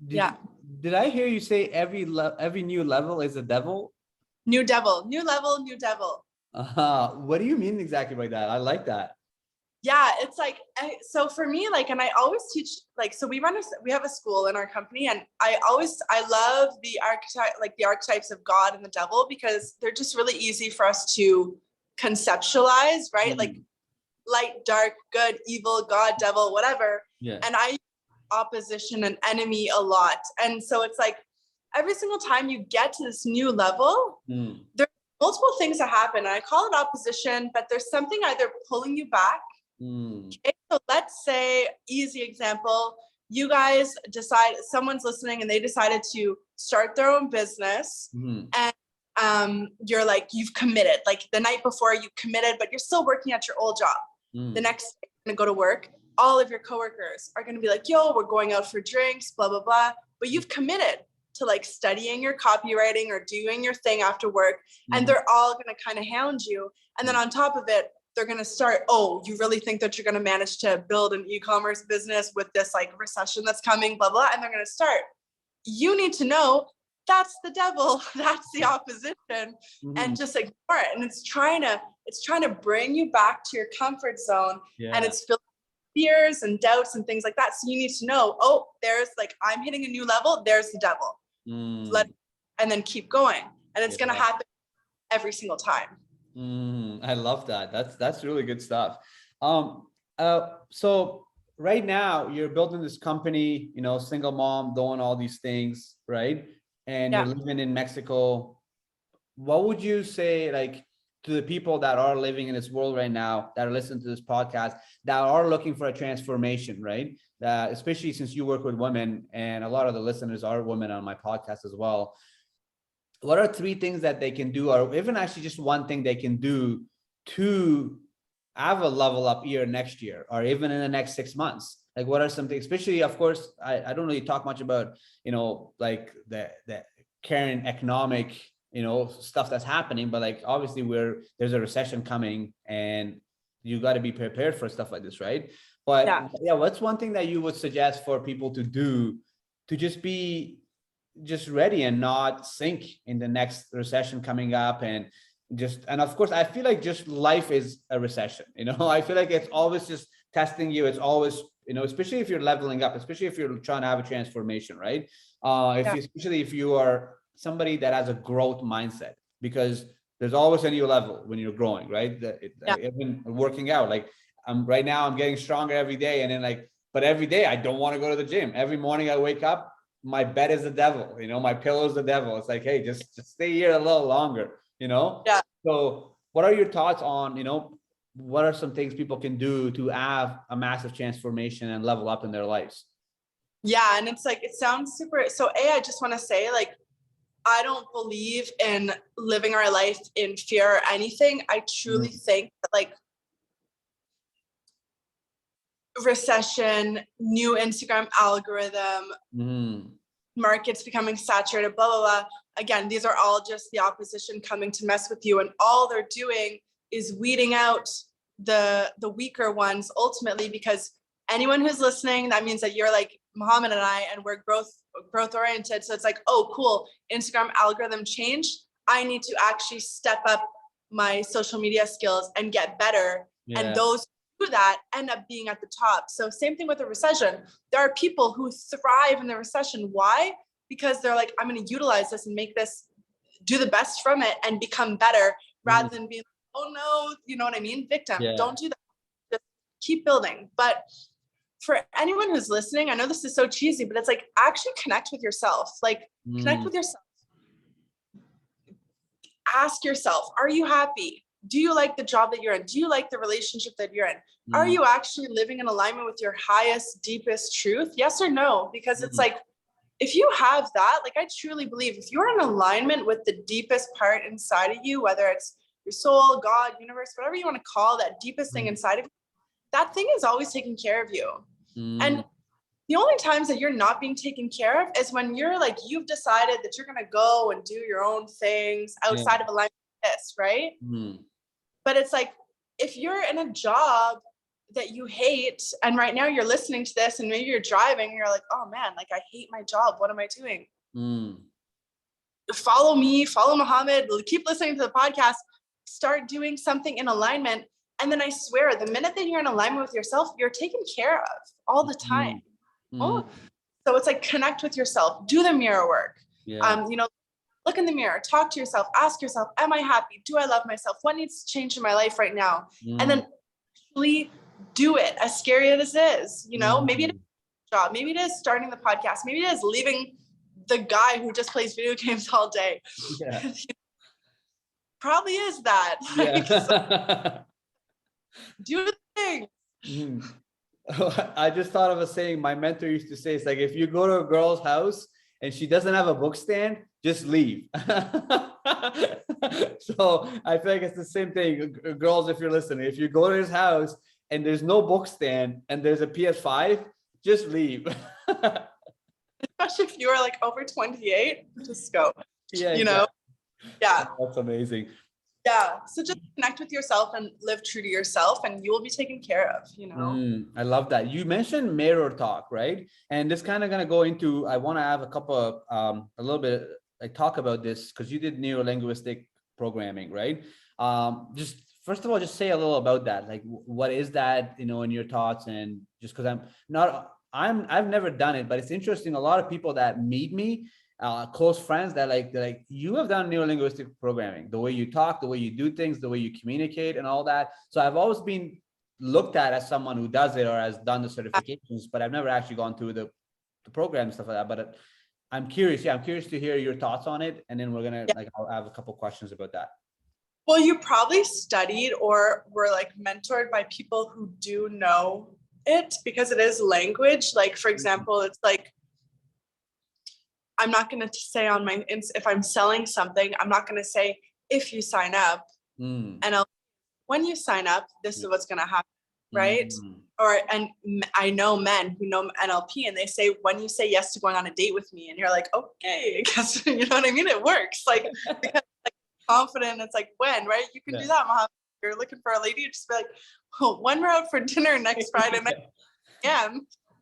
Did I hear you say every new level is a devil? New devil, new level, new devil. What do you mean exactly by that? I like that. Yeah, it's like, so for me, like, and I always teach, like, so we have a school in our company, and I love the archetypes of God and the devil, because they're just really easy for us to conceptualize, right? Like light, dark, good, evil, God, devil, whatever. Yeah. And I use opposition and enemy a lot. And so it's like every single time you get to this new level, there's multiple things that happen. And I call it opposition, but there's something either pulling you back. Okay, so let's say, easy example, you guys decide, someone's listening and they decided to start their own business, and you're like, you've committed, like the night before you committed, but you're still working at your old job. The next day you're gonna go to work, all of your coworkers are gonna be like, yo, we're going out for drinks, blah, blah, blah. But you've committed to like studying your copywriting or doing your thing after work, and they're all gonna kind of hound you. And then on top of it, they're going to start, oh, you really think that you're going to manage to build an e-commerce business with this like recession that's coming, blah, blah. And they're going to start. You need to know that's the devil. That's the opposition, and just ignore it. And it's trying to bring you back to your comfort zone. And it's filled with fears and doubts and things like that. So you need to know, oh, there's like, I'm hitting a new level. There's the devil. And then keep going. And it's going to happen every single time. I love that. That's really good stuff. So right now you're building this company, you know, single mom, doing all these things, right? And you're living in Mexico. What would you say, like, to the people that are living in this world right now, that are listening to this podcast, that are looking for a transformation, right? Especially since you work with women, and a lot of the listeners are women on my podcast as well. What are 3 things that they can do, or even actually just one thing they can do to have a level up year next year, or even in the next 6 months? Like, what are some things, especially, of course, I don't really talk much about, you know, like the current economic, you know, stuff that's happening, but like, obviously there's a recession coming, and you got to be prepared for stuff like this, right? But what's one thing that you would suggest for people to do to just be ready and not sink in the next recession coming up? And of course, I feel like just life is a recession, you know. I feel like it's always just testing you. It's always, you know, especially if you're leveling up, especially if you're trying to have a transformation, right? Especially if you are somebody that has a growth mindset, because there's always a new level when you're growing, right? Even working out, like right now I'm getting stronger every day, and then but every day I don't want to go to the gym. Every morning I wake up, my bed is the devil, you know, my pillow is the devil. It's like, hey, just stay here a little longer, you know? So what are your thoughts on, what are some things people can do to have a massive transformation and level up in their lives? Yeah. And it's like, it sounds super. So I just want to say, like, I don't believe in living our life in fear or anything. I truly think that, like, recession, new Instagram algorithm, markets becoming saturated, blah, blah, blah. Again, these are all just the opposition coming to mess with you. And all they're doing is weeding out the weaker ones ultimately, because anyone who's listening, that means that you're like Mohammed and I, and we're growth oriented. So it's like, oh, cool, Instagram algorithm changed. I need to actually step up my social media skills and get better. And those who do that end up being at the top. So same thing with the recession. There are people who thrive in the recession. Why? Because they're like, I'm going to utilize this and make this, do the best from it and become better, rather than being, oh no, you know what I mean? Victim. Don't do that. Just keep building. But for anyone who's listening, I know this is so cheesy, but it's like, actually connect with yourself. Like, connect with yourself. Ask yourself, are you happy? Do you like the job that you're in? Do you like the relationship that you're in? Are you actually living in alignment with your highest, deepest truth? Yes or no? Because it's like, if you have that, like, I truly believe if you're in alignment with the deepest part inside of you, whether it's your soul, God, universe, whatever you want to call that deepest thing inside of you, that thing is always taking care of you. And the only times that you're not being taken care of is when you're like, you've decided that you're going to go and do your own things outside of alignment with this, right? But it's like, if you're in a job that you hate, and right now you're listening to this and maybe you're driving and you're like, oh man, like, I hate my job. What am I doing? Follow me, follow Mohammed, keep listening to the podcast, start doing something in alignment. And then I swear, the minute that you're in alignment with yourself, you're taken care of all the time. So it's like, connect with yourself, do the mirror work. Look in the mirror, talk to yourself, ask yourself, am I happy? Do I love myself? What needs to change in my life right now? And then actually do it, as scary as it is. Maybe it is a job, maybe it is starting the podcast, maybe it is leaving the guy who just plays video games all day. Probably is that. So do the thing. I just thought of a saying my mentor used to say. It's like, if you go to a girl's house and she doesn't have a book stand, just leave. So I feel like it's the same thing. Girls, if you're listening, if you go to his house and there's no book stand and there's a PS5, just leave. Especially if you are like over 28, just go. Yeah. That's amazing. So just connect with yourself and live true to yourself, and you will be taken care of, I love that. You mentioned mirror talk, right? And this kind of going to go into, I want to have a couple of, a little bit, like, talk about this, because you did neuro-linguistic programming, right? Just first of all, just say a little about that. Like, what is that, in your thoughts? And just because I've never done it, but it's interesting. A lot of people that meet me, close friends, that they're like, you have done neuro-linguistic programming, the way you talk, the way you do things, the way you communicate and all that. So I've always been looked at as someone who does it or has done the certifications, but I've never actually gone through the program and stuff like that. But I'm curious. I'm curious to hear your thoughts on it. And then we're going to I'll have a couple questions about that. Well, you probably studied or were like mentored by people who do know it, because it is language. Like, for example, it's like, I'm not going to say on my, if I'm selling something, I'm not going to say, if you sign up, and when you sign up, this is what's going to happen, right? And I know men who know NLP, and they say, when you say yes to going on a date with me, and you're like, okay, I guess, you know what I mean? It works. Like, because like, confident, it's like, when, right? You can do that, Mohammed. If you're looking for a lady, just be like, oh, when we're out for dinner next Friday night,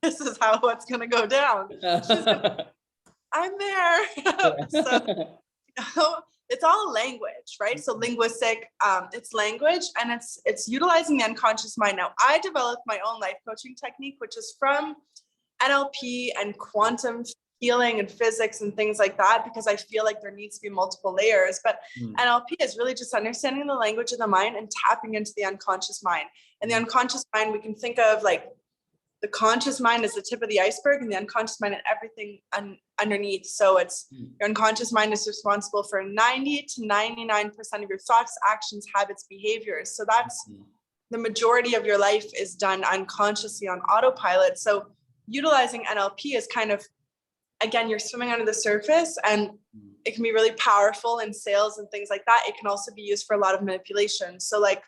this is how it's going to go down. I'm there. So it's all language, right? So linguistic, it's language, and it's utilizing the unconscious mind. Now, I developed my own life coaching technique, which is from NLP and quantum healing and physics and things like that, because I feel like there needs to be multiple layers. But NLP is really just understanding the language of the mind and tapping into the unconscious mind. And the unconscious mind, we can think of like the conscious mind is the tip of the iceberg, and the unconscious mind and everything underneath. So it's your unconscious mind is responsible for 90 to 99% of your thoughts, actions, habits, behaviors. So that's the majority of your life is done unconsciously on autopilot. So utilizing NLP is kind of, again, you're swimming under the surface, and it can be really powerful in sales and things like that. It can also be used for a lot of manipulation. So like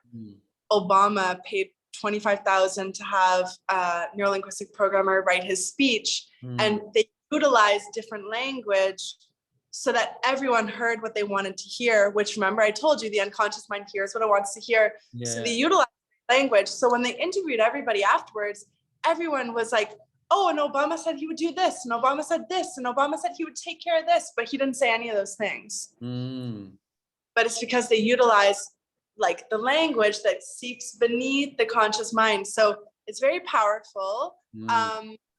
Obama paid $25,000 to have a neurolinguistic programmer write his speech, and they utilized different language so that everyone heard what they wanted to hear, which, remember, I told you the unconscious mind hears what it wants to hear. So they utilized language. So when they interviewed everybody afterwards, everyone was like, oh, and Obama said he would do this, and Obama said this, and Obama said he would take care of this, but he didn't say any of those things. But it's because they utilize like the language that seeps beneath the conscious mind. So it's very powerful.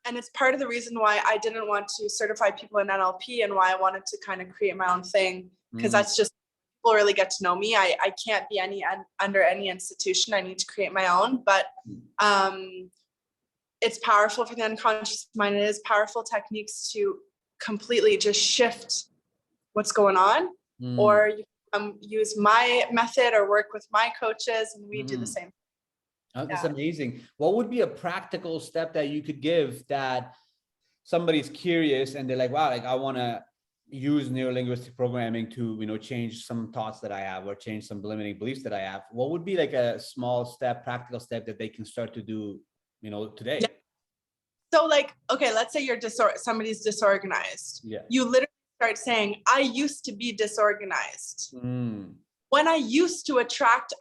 And it's part of the reason why I didn't want to certify people in NLP, and why I wanted to kind of create my own thing, because that's just, people really get to know me. I can't be under any institution. I need to create my own. But it's powerful for the unconscious mind. It is powerful techniques to completely just shift what's going on, or you use my method or work with my coaches, and we do the same. That's amazing. What would be a practical step that you could give that somebody's curious and they're like, wow, like I want to use neurolinguistic programming to, you know, change some thoughts that I have or change some limiting beliefs that I have? What would be like a small step, practical step that they can start to do, you know, today? Yeah. So like, okay, let's say you're somebody's disorganized. Yeah. You literally start saying, I used to be disorganized. When I used to attract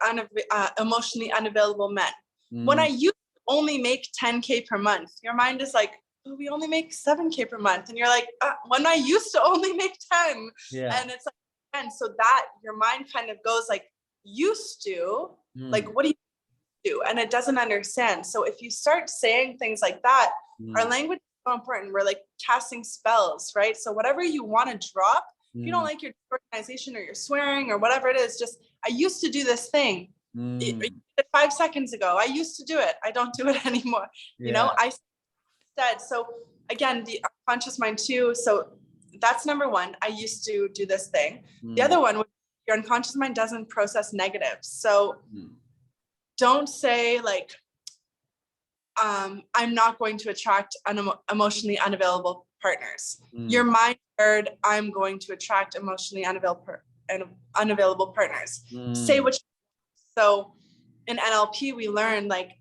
emotionally unavailable men. When I used to only make 10K per month, your mind is like, oh, we only make 7K per month. And you're like, when I used to only make 10. Yeah. And it's like, and so that your mind kind of goes like, used to, like, what do you do? And it doesn't understand. So if you start saying things like that, our language is so important. We're like casting spells, right? So whatever you want to drop, if you don't like your organization or you're swearing or whatever it is, just, I used to do this thing 5 seconds ago. I used to do it. I don't do it anymore. You know, I said, so again, the unconscious mind too. So that's number one. I used to do this thing. The other one, your unconscious mind doesn't process negatives. So don't say like, I'm not going to attract emotionally unavailable partners. Your mind heard, I'm going to attract emotionally unavailable partners. Say what you So in NLP, we learn like,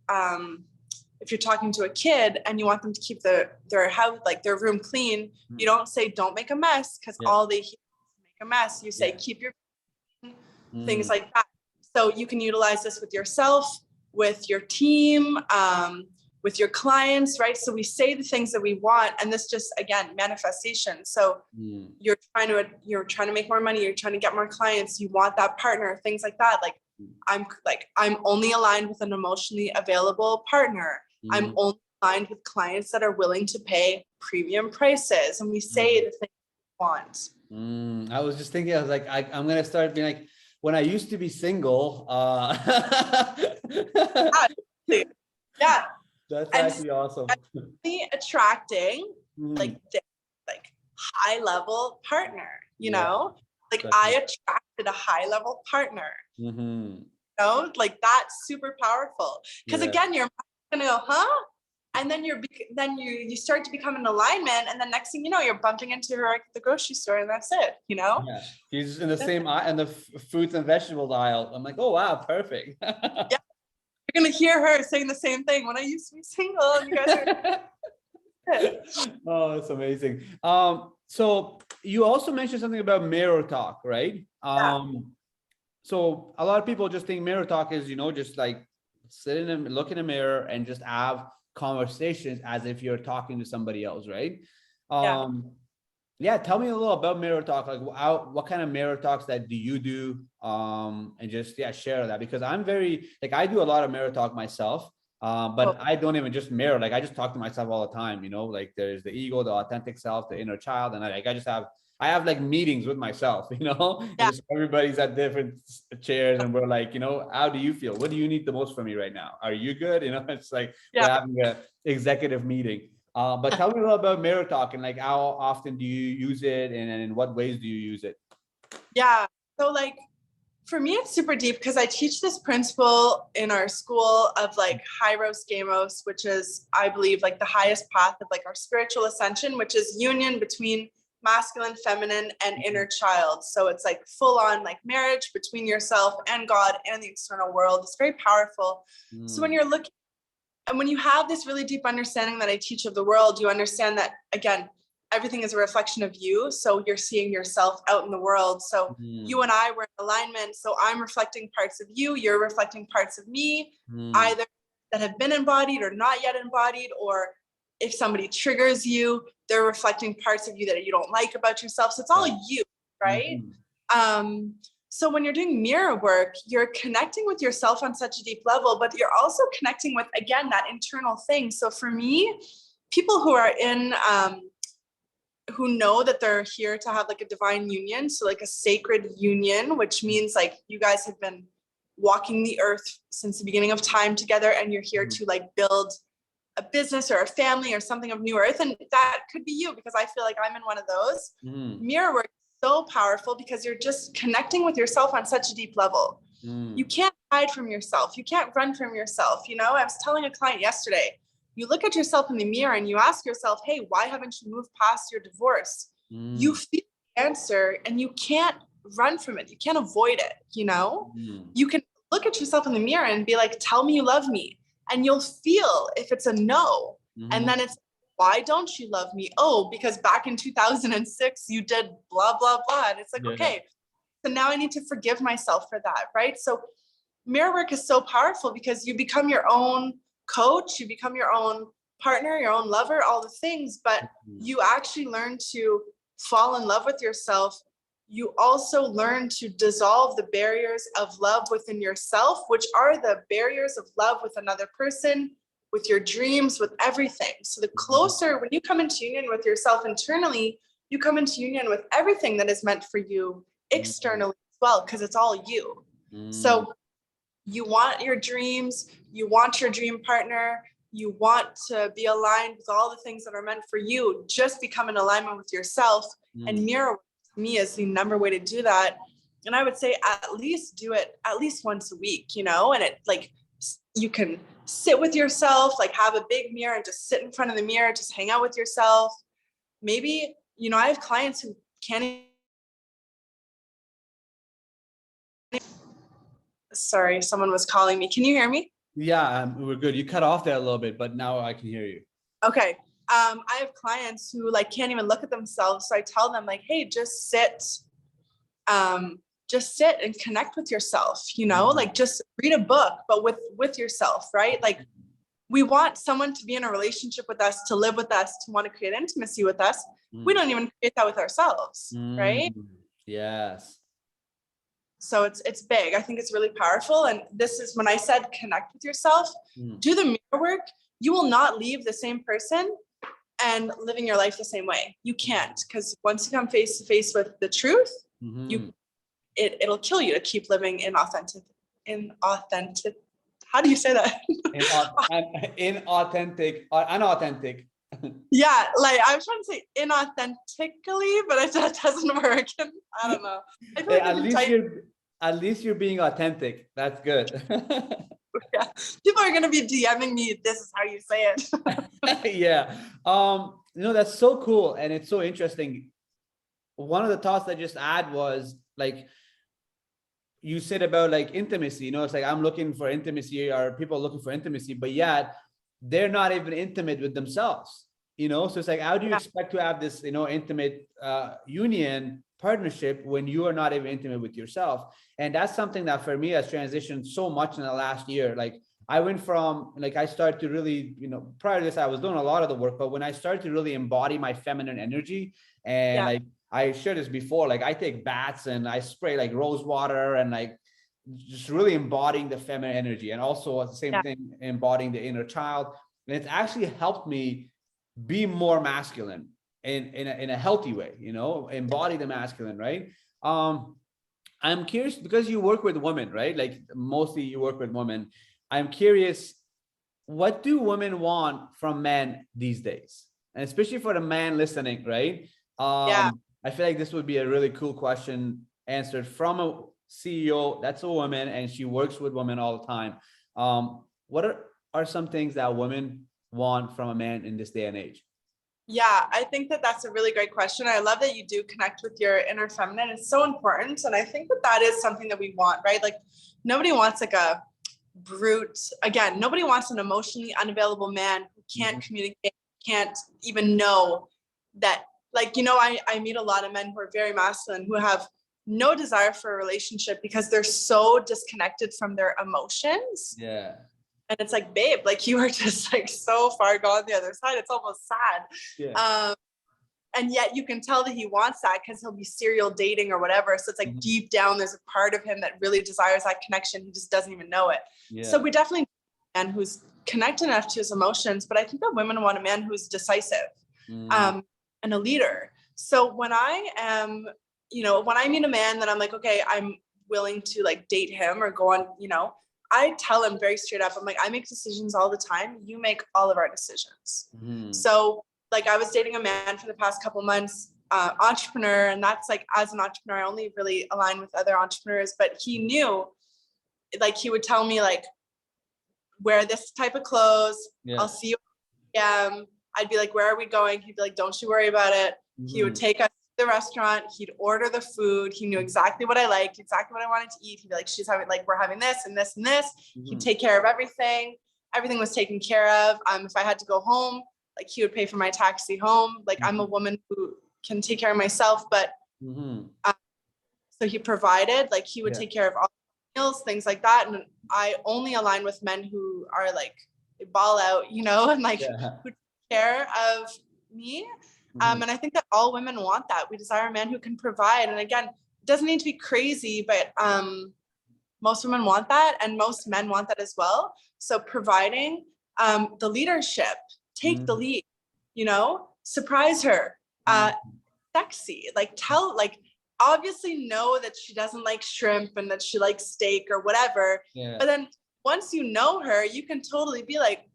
if you're talking to a kid and you want them to keep their house, like their room clean, you don't say, don't make a mess, because all they hear is make a mess. You say, keep your things like that. So you can utilize this with yourself, with your team, with your clients, right? So we say the things that we want, and this just, again, manifestation. So you're trying to make more money, you're trying to get more clients, you want that partner, things like that. Like I'm only aligned with an emotionally available partner. I'm only aligned with clients that are willing to pay premium prices. And we say the things we want. I was just thinking, I was like, I'm going to start being like, when I used to be single, yeah. That's actually awesome. Attracting like high level partner, you know, like I attracted a high level partner, you know, like that's super powerful. Because again, you're gonna go, huh? And then you start to become in alignment, and then next thing you know, you're bumping into her at the grocery store, and that's it, you know? Yeah, he's in the same aisle, in the fruits and vegetables aisle. I'm like, oh wow, perfect. Yeah. You're gonna hear her saying the same thing. When I used to be single, and you guys are. Oh, that's amazing. So you also mentioned something about mirror talk, right? So a lot of people just think mirror talk is, you know, just like sit in and look in a mirror and just have conversations as if you're talking to somebody else, right? Yeah, tell me a little about mirror talk. Like, what kind of mirror talks that do you do? And just share that, because I'm very like, I do a lot of mirror talk myself, but I don't even just mirror. Like I just talk to myself all the time. You know, like there's the ego, the authentic self, the inner child, and I just have I have like meetings with myself, you know, and Yeah. just everybody's at different chairs and we're like, you know, how do you feel? What do you need the most from me right now? Are you good? You know, it's like we're Yeah. having a executive meeting. But tell me a little about mirror talk and like how often do you use it and in what ways do you use it? Yeah. So like for me, it's super deep because I teach this principle in our school of like Hyros Gamos, which is, I believe, like the highest path of like our spiritual ascension, which is union between masculine, feminine, and inner child. So it's like full on like marriage between yourself and God and the external world. It's very powerful. So when you're looking, and when you have this really deep understanding that I teach of the world, you understand that, again, everything is a reflection of you. So you're seeing yourself out in the world. So you and I were in alignment. So I'm reflecting parts of you, you're reflecting parts of me, either that have been embodied or not yet embodied, or if somebody triggers you, they're reflecting parts of you that you don't like about yourself. So it's all you, right? So when you're doing mirror work, you're connecting with yourself on such a deep level, but you're also connecting with, again, that internal thing. So for me, people who are in, who know that they're here to have like a divine union, so like a sacred union, which means like you guys have been walking the earth since the beginning of time together, and you're here to like build a business or a family or something of new earth. And that could be you, because I feel like I'm in one of those. Mirror work is so powerful because you're just connecting with yourself on such a deep level. You can't hide from yourself. You can't run from yourself. You know, I was telling a client yesterday, you look at yourself in the mirror and you ask yourself, hey, why haven't you moved past your divorce? You feel the answer and you can't run from it. You can't avoid it. You know, you can look at yourself in the mirror and be like, tell me you love me. And you'll feel if it's a no. And then it's, why don't you love me? Oh, because back in 2006, you did blah, blah, blah. And it's like, okay, so now I need to forgive myself for that, right? So mirror work is so powerful because you become your own coach, you become your own partner, your own lover, all the things, but you actually learn to fall in love with yourself. You also learn to dissolve the barriers of love within yourself, which are the barriers of love with another person, with your dreams, with everything. So the closer, when you come into union with yourself internally, you come into union with everything that is meant for you externally as well, because it's all you. So you want your dreams, you want your dream partner, you want to be aligned with all the things that are meant for you. Just become in alignment with yourself. And mirror work to me is the number way to do that. And I would say at least do it at least once a week, you know, and it like you can sit with yourself, like have a big mirror and just sit in front of the mirror, just hang out with yourself. Maybe, you know, I have clients who can't. Sorry, someone was calling me. Can you hear me? Yeah, we're good. You cut off there a little bit, but now I can hear you. Okay. I have clients who like can't even look at themselves. So I tell them like, hey, just sit and connect with yourself, you know, like just read a book, but with yourself, right? Like we want someone to be in a relationship with us, to live with us, to want to create intimacy with us. We don't even create that with ourselves, right? Yes. So it's big. I think it's really powerful. And this is when I said connect with yourself, do the mirror work. You will not leave the same person and living your life the same way. You can't, because once you come face to face with the truth, it'll kill you to keep living inauthentic. How do you say that? Unauthentic. Yeah, like I was trying to say inauthentically, but that doesn't work. I don't know. I feel like at least you're being authentic. That's good. Yeah. People are gonna be DMing me, this is how you say it. Yeah. You know, that's so cool and it's so interesting. One of the thoughts I just had was like you said about like intimacy, you know, it's like I'm looking for intimacy or people looking for intimacy, but yet they're not even intimate with themselves, you know? So it's like, how do you expect to have this, you know, intimate union partnership when you are not even intimate with yourself? And that's something that for me has transitioned so much in the last year. Like I went from like, I started to really, you know, prior to this, I was doing a lot of the work, but when I started to really embody my feminine energy and like, I shared this before, like I take baths and I spray like rose water and like just really embodying the feminine energy and also at the same thing, embodying the inner child. And it's actually helped me be more masculine. in a healthy way, you know, embody the masculine, right? I'm curious because you work with women, right? Like mostly you work with women. I'm curious, what do women want from men these days? And especially for the man listening, right? Yeah. I feel like this would be a really cool question answered from a CEO that's a woman and she works with women all the time. What are some things that women want from a man in this day and age? Yeah, I think that that's a really great question. I love that you do connect with your inner feminine. It's so important. And I think that that is something that we want, right? Like nobody wants like a brute, again, nobody wants an emotionally unavailable man who can't communicate, can't even know that, like, you know, I meet a lot of men who are very masculine who have no desire for a relationship because they're so disconnected from their emotions. Yeah. And it's like, babe, like you are just like so far gone the other side. It's almost sad. Yeah. And yet you can tell that he wants that because he'll be serial dating or whatever. So it's like deep down, there's a part of him that really desires that connection. He just doesn't even know it. Yeah. So we definitely need a man who's connected enough to his emotions, but I think that women want a man who's decisive and a leader. So when I am, you know, when I meet a man that I'm like, okay, I'm willing to like date him or go on, you know, I tell him very straight up, I'm like, I make decisions all the time. You make all of our decisions. So like I was dating a man for the past couple months, entrepreneur. And that's like, as an entrepreneur, I only really align with other entrepreneurs, but he knew, like, he would tell me like, wear this type of clothes. Yeah. I'll see you at 8 p.m. I'd be like, where are we going? He'd be like, don't you worry about it. He would take us to the restaurant. He'd order the food. He knew exactly what I liked, exactly what I wanted to eat. He'd be like, she's having, like, we're having this and this and this. He'd take care of everything. Everything was taken care of. If I had to go home, like he would pay for my taxi home. Like I'm a woman who can take care of myself, but so he provided, like he would take care of all meals, things like that. And I only align with men who are like ball out, you know, and like who take care of me. And I think that all women want that. We desire a man who can provide. And again, it doesn't need to be crazy, but most women want that and most men want that as well. So providing the leadership, take the lead, you know, surprise her, sexy, like tell, like obviously know that she doesn't like shrimp and that she likes steak or whatever. But then once you know her, you can totally be like,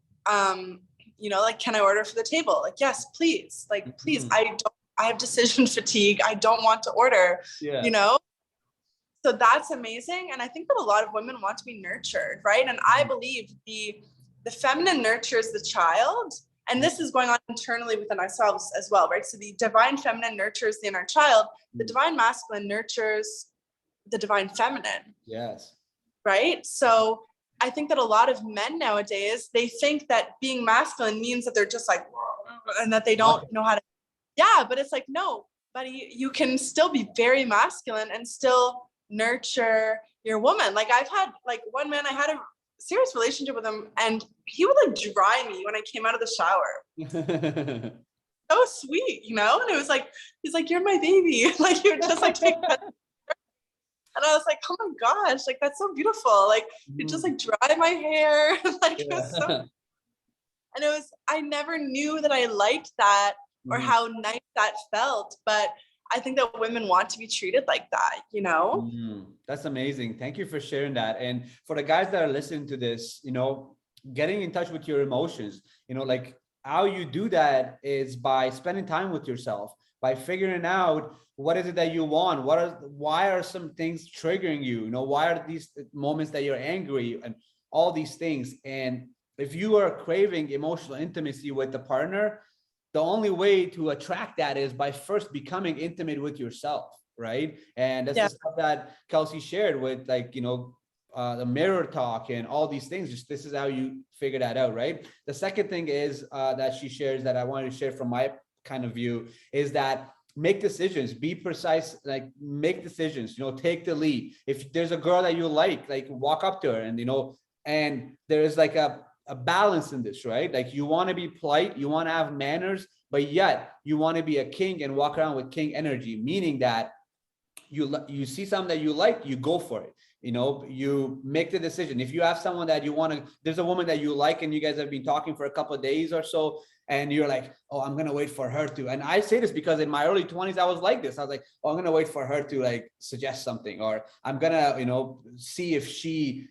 you know, like, can I order for the table? Like, yes, please. Like, please, I have decision fatigue. I don't want to order, you know? So that's amazing. And I think that a lot of women want to be nurtured, right? And I believe the feminine nurtures the child. And this is going on internally within ourselves as well, right? So the divine feminine nurtures the inner child. The divine masculine nurtures the divine feminine. Yes. Right? So I think that a lot of men nowadays, they think that being masculine means that they're just like, and that they don't know how to, but it's like, no, buddy, you can still be very masculine and still nurture your woman. Like I've had like one man, I had a serious relationship with him and he would like dry me when I came out of the shower. So sweet, you know? And it was like, he's like, you're my baby. Like you're just like, take that. And I was like, oh my gosh, like that's so beautiful. Like you just like dry my hair. Like it was so, and it was, I never knew that I liked that or how nice that felt. But I think that women want to be treated like that, you know? That's amazing. Thank you for sharing that. And for the guys that are listening to this, you know, getting in touch with your emotions, you know, like how you do that is by spending time with yourself, by figuring out what is it that you want, why are some things triggering you, you know, why are these moments that you're angry and all these things. And if you are craving emotional intimacy with the partner, the only way to attract that is by first becoming intimate with yourself, right? And that's the stuff that Kelsey shared with, like, you know, the mirror talk and all these things. Just this is how you figure that out, right? The second thing is that she shares that I wanted to share from my kind of view is that make decisions, be precise, like make decisions, you know, take the lead. If there's a girl that you like walk up to her and, you know, and there is like a balance in this, right? Like you want to be polite, you want to have manners, but yet you want to be a king and walk around with king energy, meaning that you see something that you like, you go for it. You know, you make the decision. If you have someone that you want to, there's a woman that you like and you guys have been talking for a couple of days or so, and you're like, oh, I'm gonna wait for her to. And I say this because in my early 20s, I was like this. I was like, oh, I'm gonna wait for her to like suggest something, or I'm gonna, see if she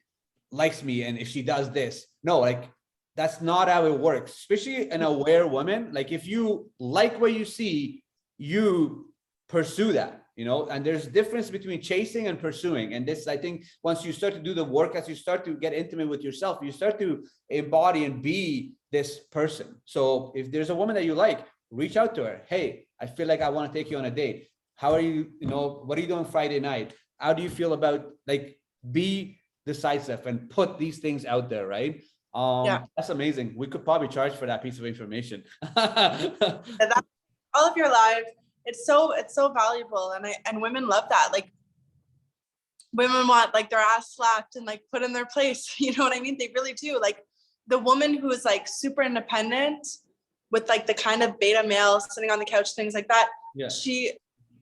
likes me and if she does this. No, like that's not how it works, especially an aware woman. Like if you like what you see, you pursue that, and there's difference between chasing and pursuing. And this, I think, once you start to do the work, as you start to get intimate with yourself, you start to embody and be this person. So if there's a woman that you like, reach out to her. Hey, I feel like I want to take you on a date. How are you, what are you doing Friday night? How do you feel about, like, be decisive and put these things out there, right? That's amazing. We could probably charge for that piece of information. That, all of your life, it's so valuable, and women love that. Like, women want like their ass slapped and like put in their place. You know what I mean? They really do. Like the woman who is like super independent with like the kind of beta male sitting on the couch, things like that. Yeah.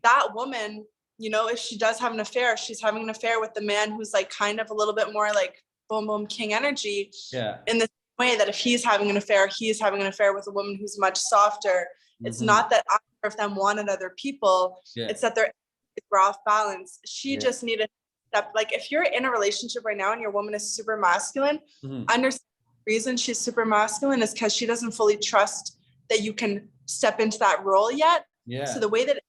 That woman, if she does have an affair, she's having an affair with the man who's like kind of a little bit more like boom, boom, king energy. Yeah. In the way that if he's having an affair, he's having an affair with a woman who's much softer. It's not that either of them wanted other people. Yeah. It's that they're off balance. She just needed step. Like if you're in a relationship right now and your woman is super masculine, understand the reason she's super masculine is because she doesn't fully trust that you can step into that role yet. Yeah. So the way that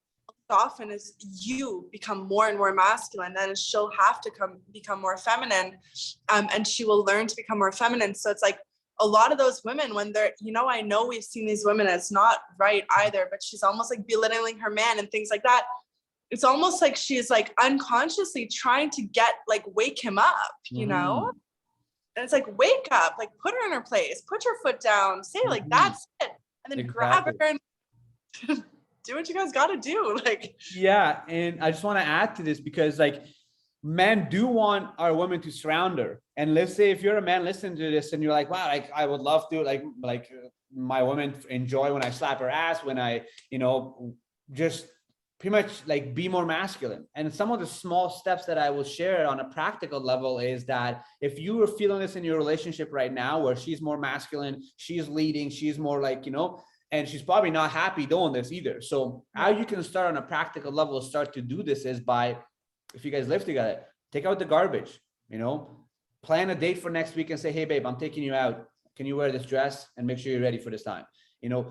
often is you become more and more masculine, then she'll have to become more feminine, and she will learn to become more feminine. So it's like a lot of those women, when they're, I know we've seen these women as not right either, but she's almost like belittling her man and things like that. It's almost like she's like unconsciously trying to wake him up, and it's like, wake up, like put her in her place, put your foot down, say like that's it, and then grab her and do what you guys got to do. Yeah. And I just want to add to this, because like men do want our women to surround her. And let's say if you're a man listening to this and you're like, wow, like I would love to like my woman enjoy when I slap her ass, when I, just pretty much like be more masculine. And some of the small steps that I will share on a practical level is that if you are feeling this in your relationship right now, where she's more masculine, she's leading, she's more like, and she's probably not happy doing this either. So how you can start on a practical level, start to do this is by, if you guys live together, take out the garbage, plan a date for next week and say, hey babe, I'm taking you out. Can you wear this dress and make sure you're ready for this time?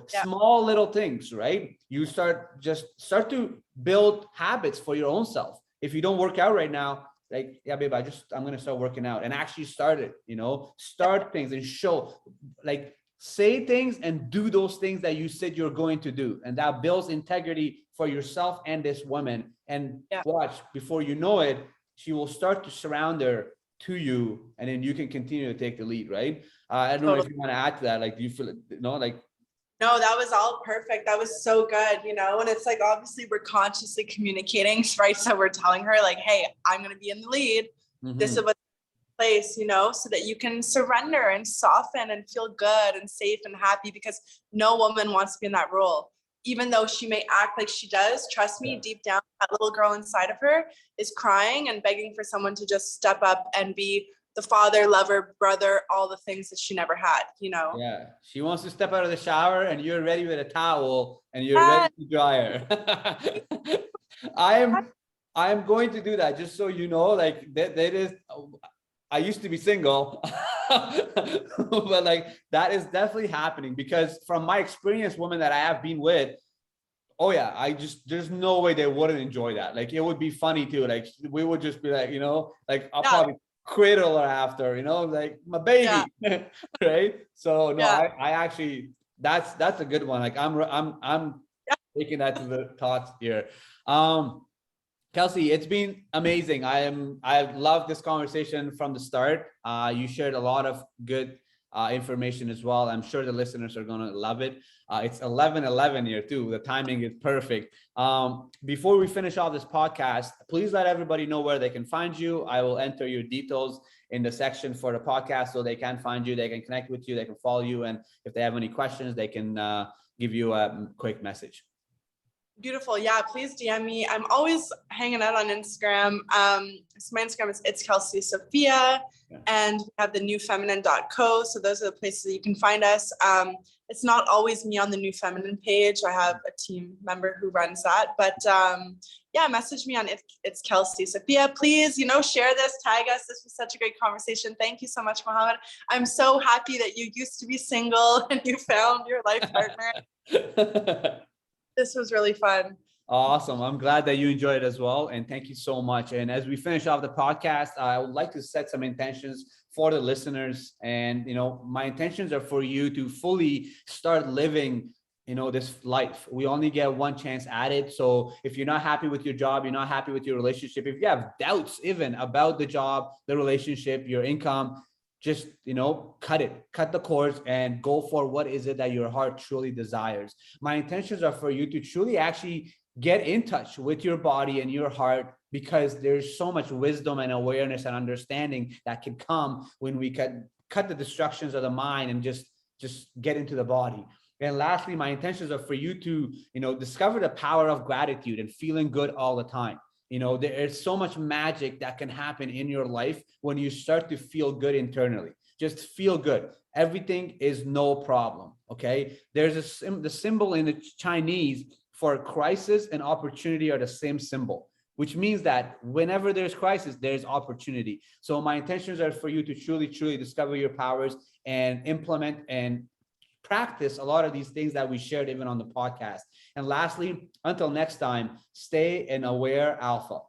Small little things, right? You start to build habits for your own self. If you don't work out right now, like, yeah, babe, I'm going to start working out, and actually start it, start things and show, like, say things and do those things that you said you're going to do. And that builds integrity for yourself and this woman. And watch, before you know it, she will start to surround her to you, and then you can continue to take the lead, right? I don't know if you want to add to that. Like, do you feel, like, no, that was all perfect. That was so good, and it's like, obviously we're consciously communicating, right? So we're telling her like, hey, I'm going to be in the lead. This is what place, so that you can surrender and soften and feel good and safe and happy, because no woman wants to be in that role. Even though she may act like she does, trust me, deep down, that little girl inside of her is crying and begging for someone to just step up and be the father, lover, brother, all the things that she never had, Yeah, she wants to step out of the shower and you're ready with a towel and you're ready to dry her. I am going to do that, just so you know, like that is, I used to be single, but like that is definitely happening, because from my experience, women that I have been with, oh yeah, there's no way they wouldn't enjoy that. Like it would be funny too. Like we would just be like, like I'll probably cradle her after, like my baby, right? So no, I actually, that's a good one. Like I'm taking that to the thoughts here. Kelsey, it's been amazing. I've loved this conversation from the start. You shared a lot of good information as well. I'm sure the listeners are going to love it. It's 11:11 here too. The timing is perfect. Before we finish off this podcast, please let everybody know where they can find you. I will enter your details in the section for the podcast so they can find you, they can connect with you, they can follow you. And if they have any questions, they can give you a quick message. Beautiful. Yeah, please DM me. I'm always hanging out on Instagram. So my Instagram is it's Kelsey Sophia, Yeah. and we have the newfeminine.co. So those are the places that you can find us. It's not always me on the New Feminine page. I have a team member who runs that. But yeah, message me on it's Kelsey Sophia. Please, share this, tag us. This was such a great conversation. Thank you so much, Mohammed. I'm so happy that you used to be single and you found your life partner. This was really fun. Awesome. I'm glad that you enjoyed it as well. And thank you so much. And as we finish off the podcast, I would like to set some intentions for the listeners. And, my intentions are for you to fully start living, this life. We only get one chance at it. So if you're not happy with your job, you're not happy with your relationship, if you have doubts even about the job, the relationship, your income, just, cut the cords and go for what is it that your heart truly desires. My intentions are for you to truly actually get in touch with your body and your heart, because there's so much wisdom and awareness and understanding that can come when we cut the distractions of the mind and just get into the body. And lastly, my intentions are for you to, discover the power of gratitude and feeling good all the time. There is so much magic that can happen in your life when you start to feel good internally. Just feel good. Everything is no problem. Okay. There's the symbol in the Chinese for crisis and opportunity are the same symbol, which means that whenever there's crisis, there's opportunity. So my intentions are for you to truly, truly discover your powers and implement and practice a lot of these things that we shared even on the podcast. And lastly, until next time, stay an aware alpha.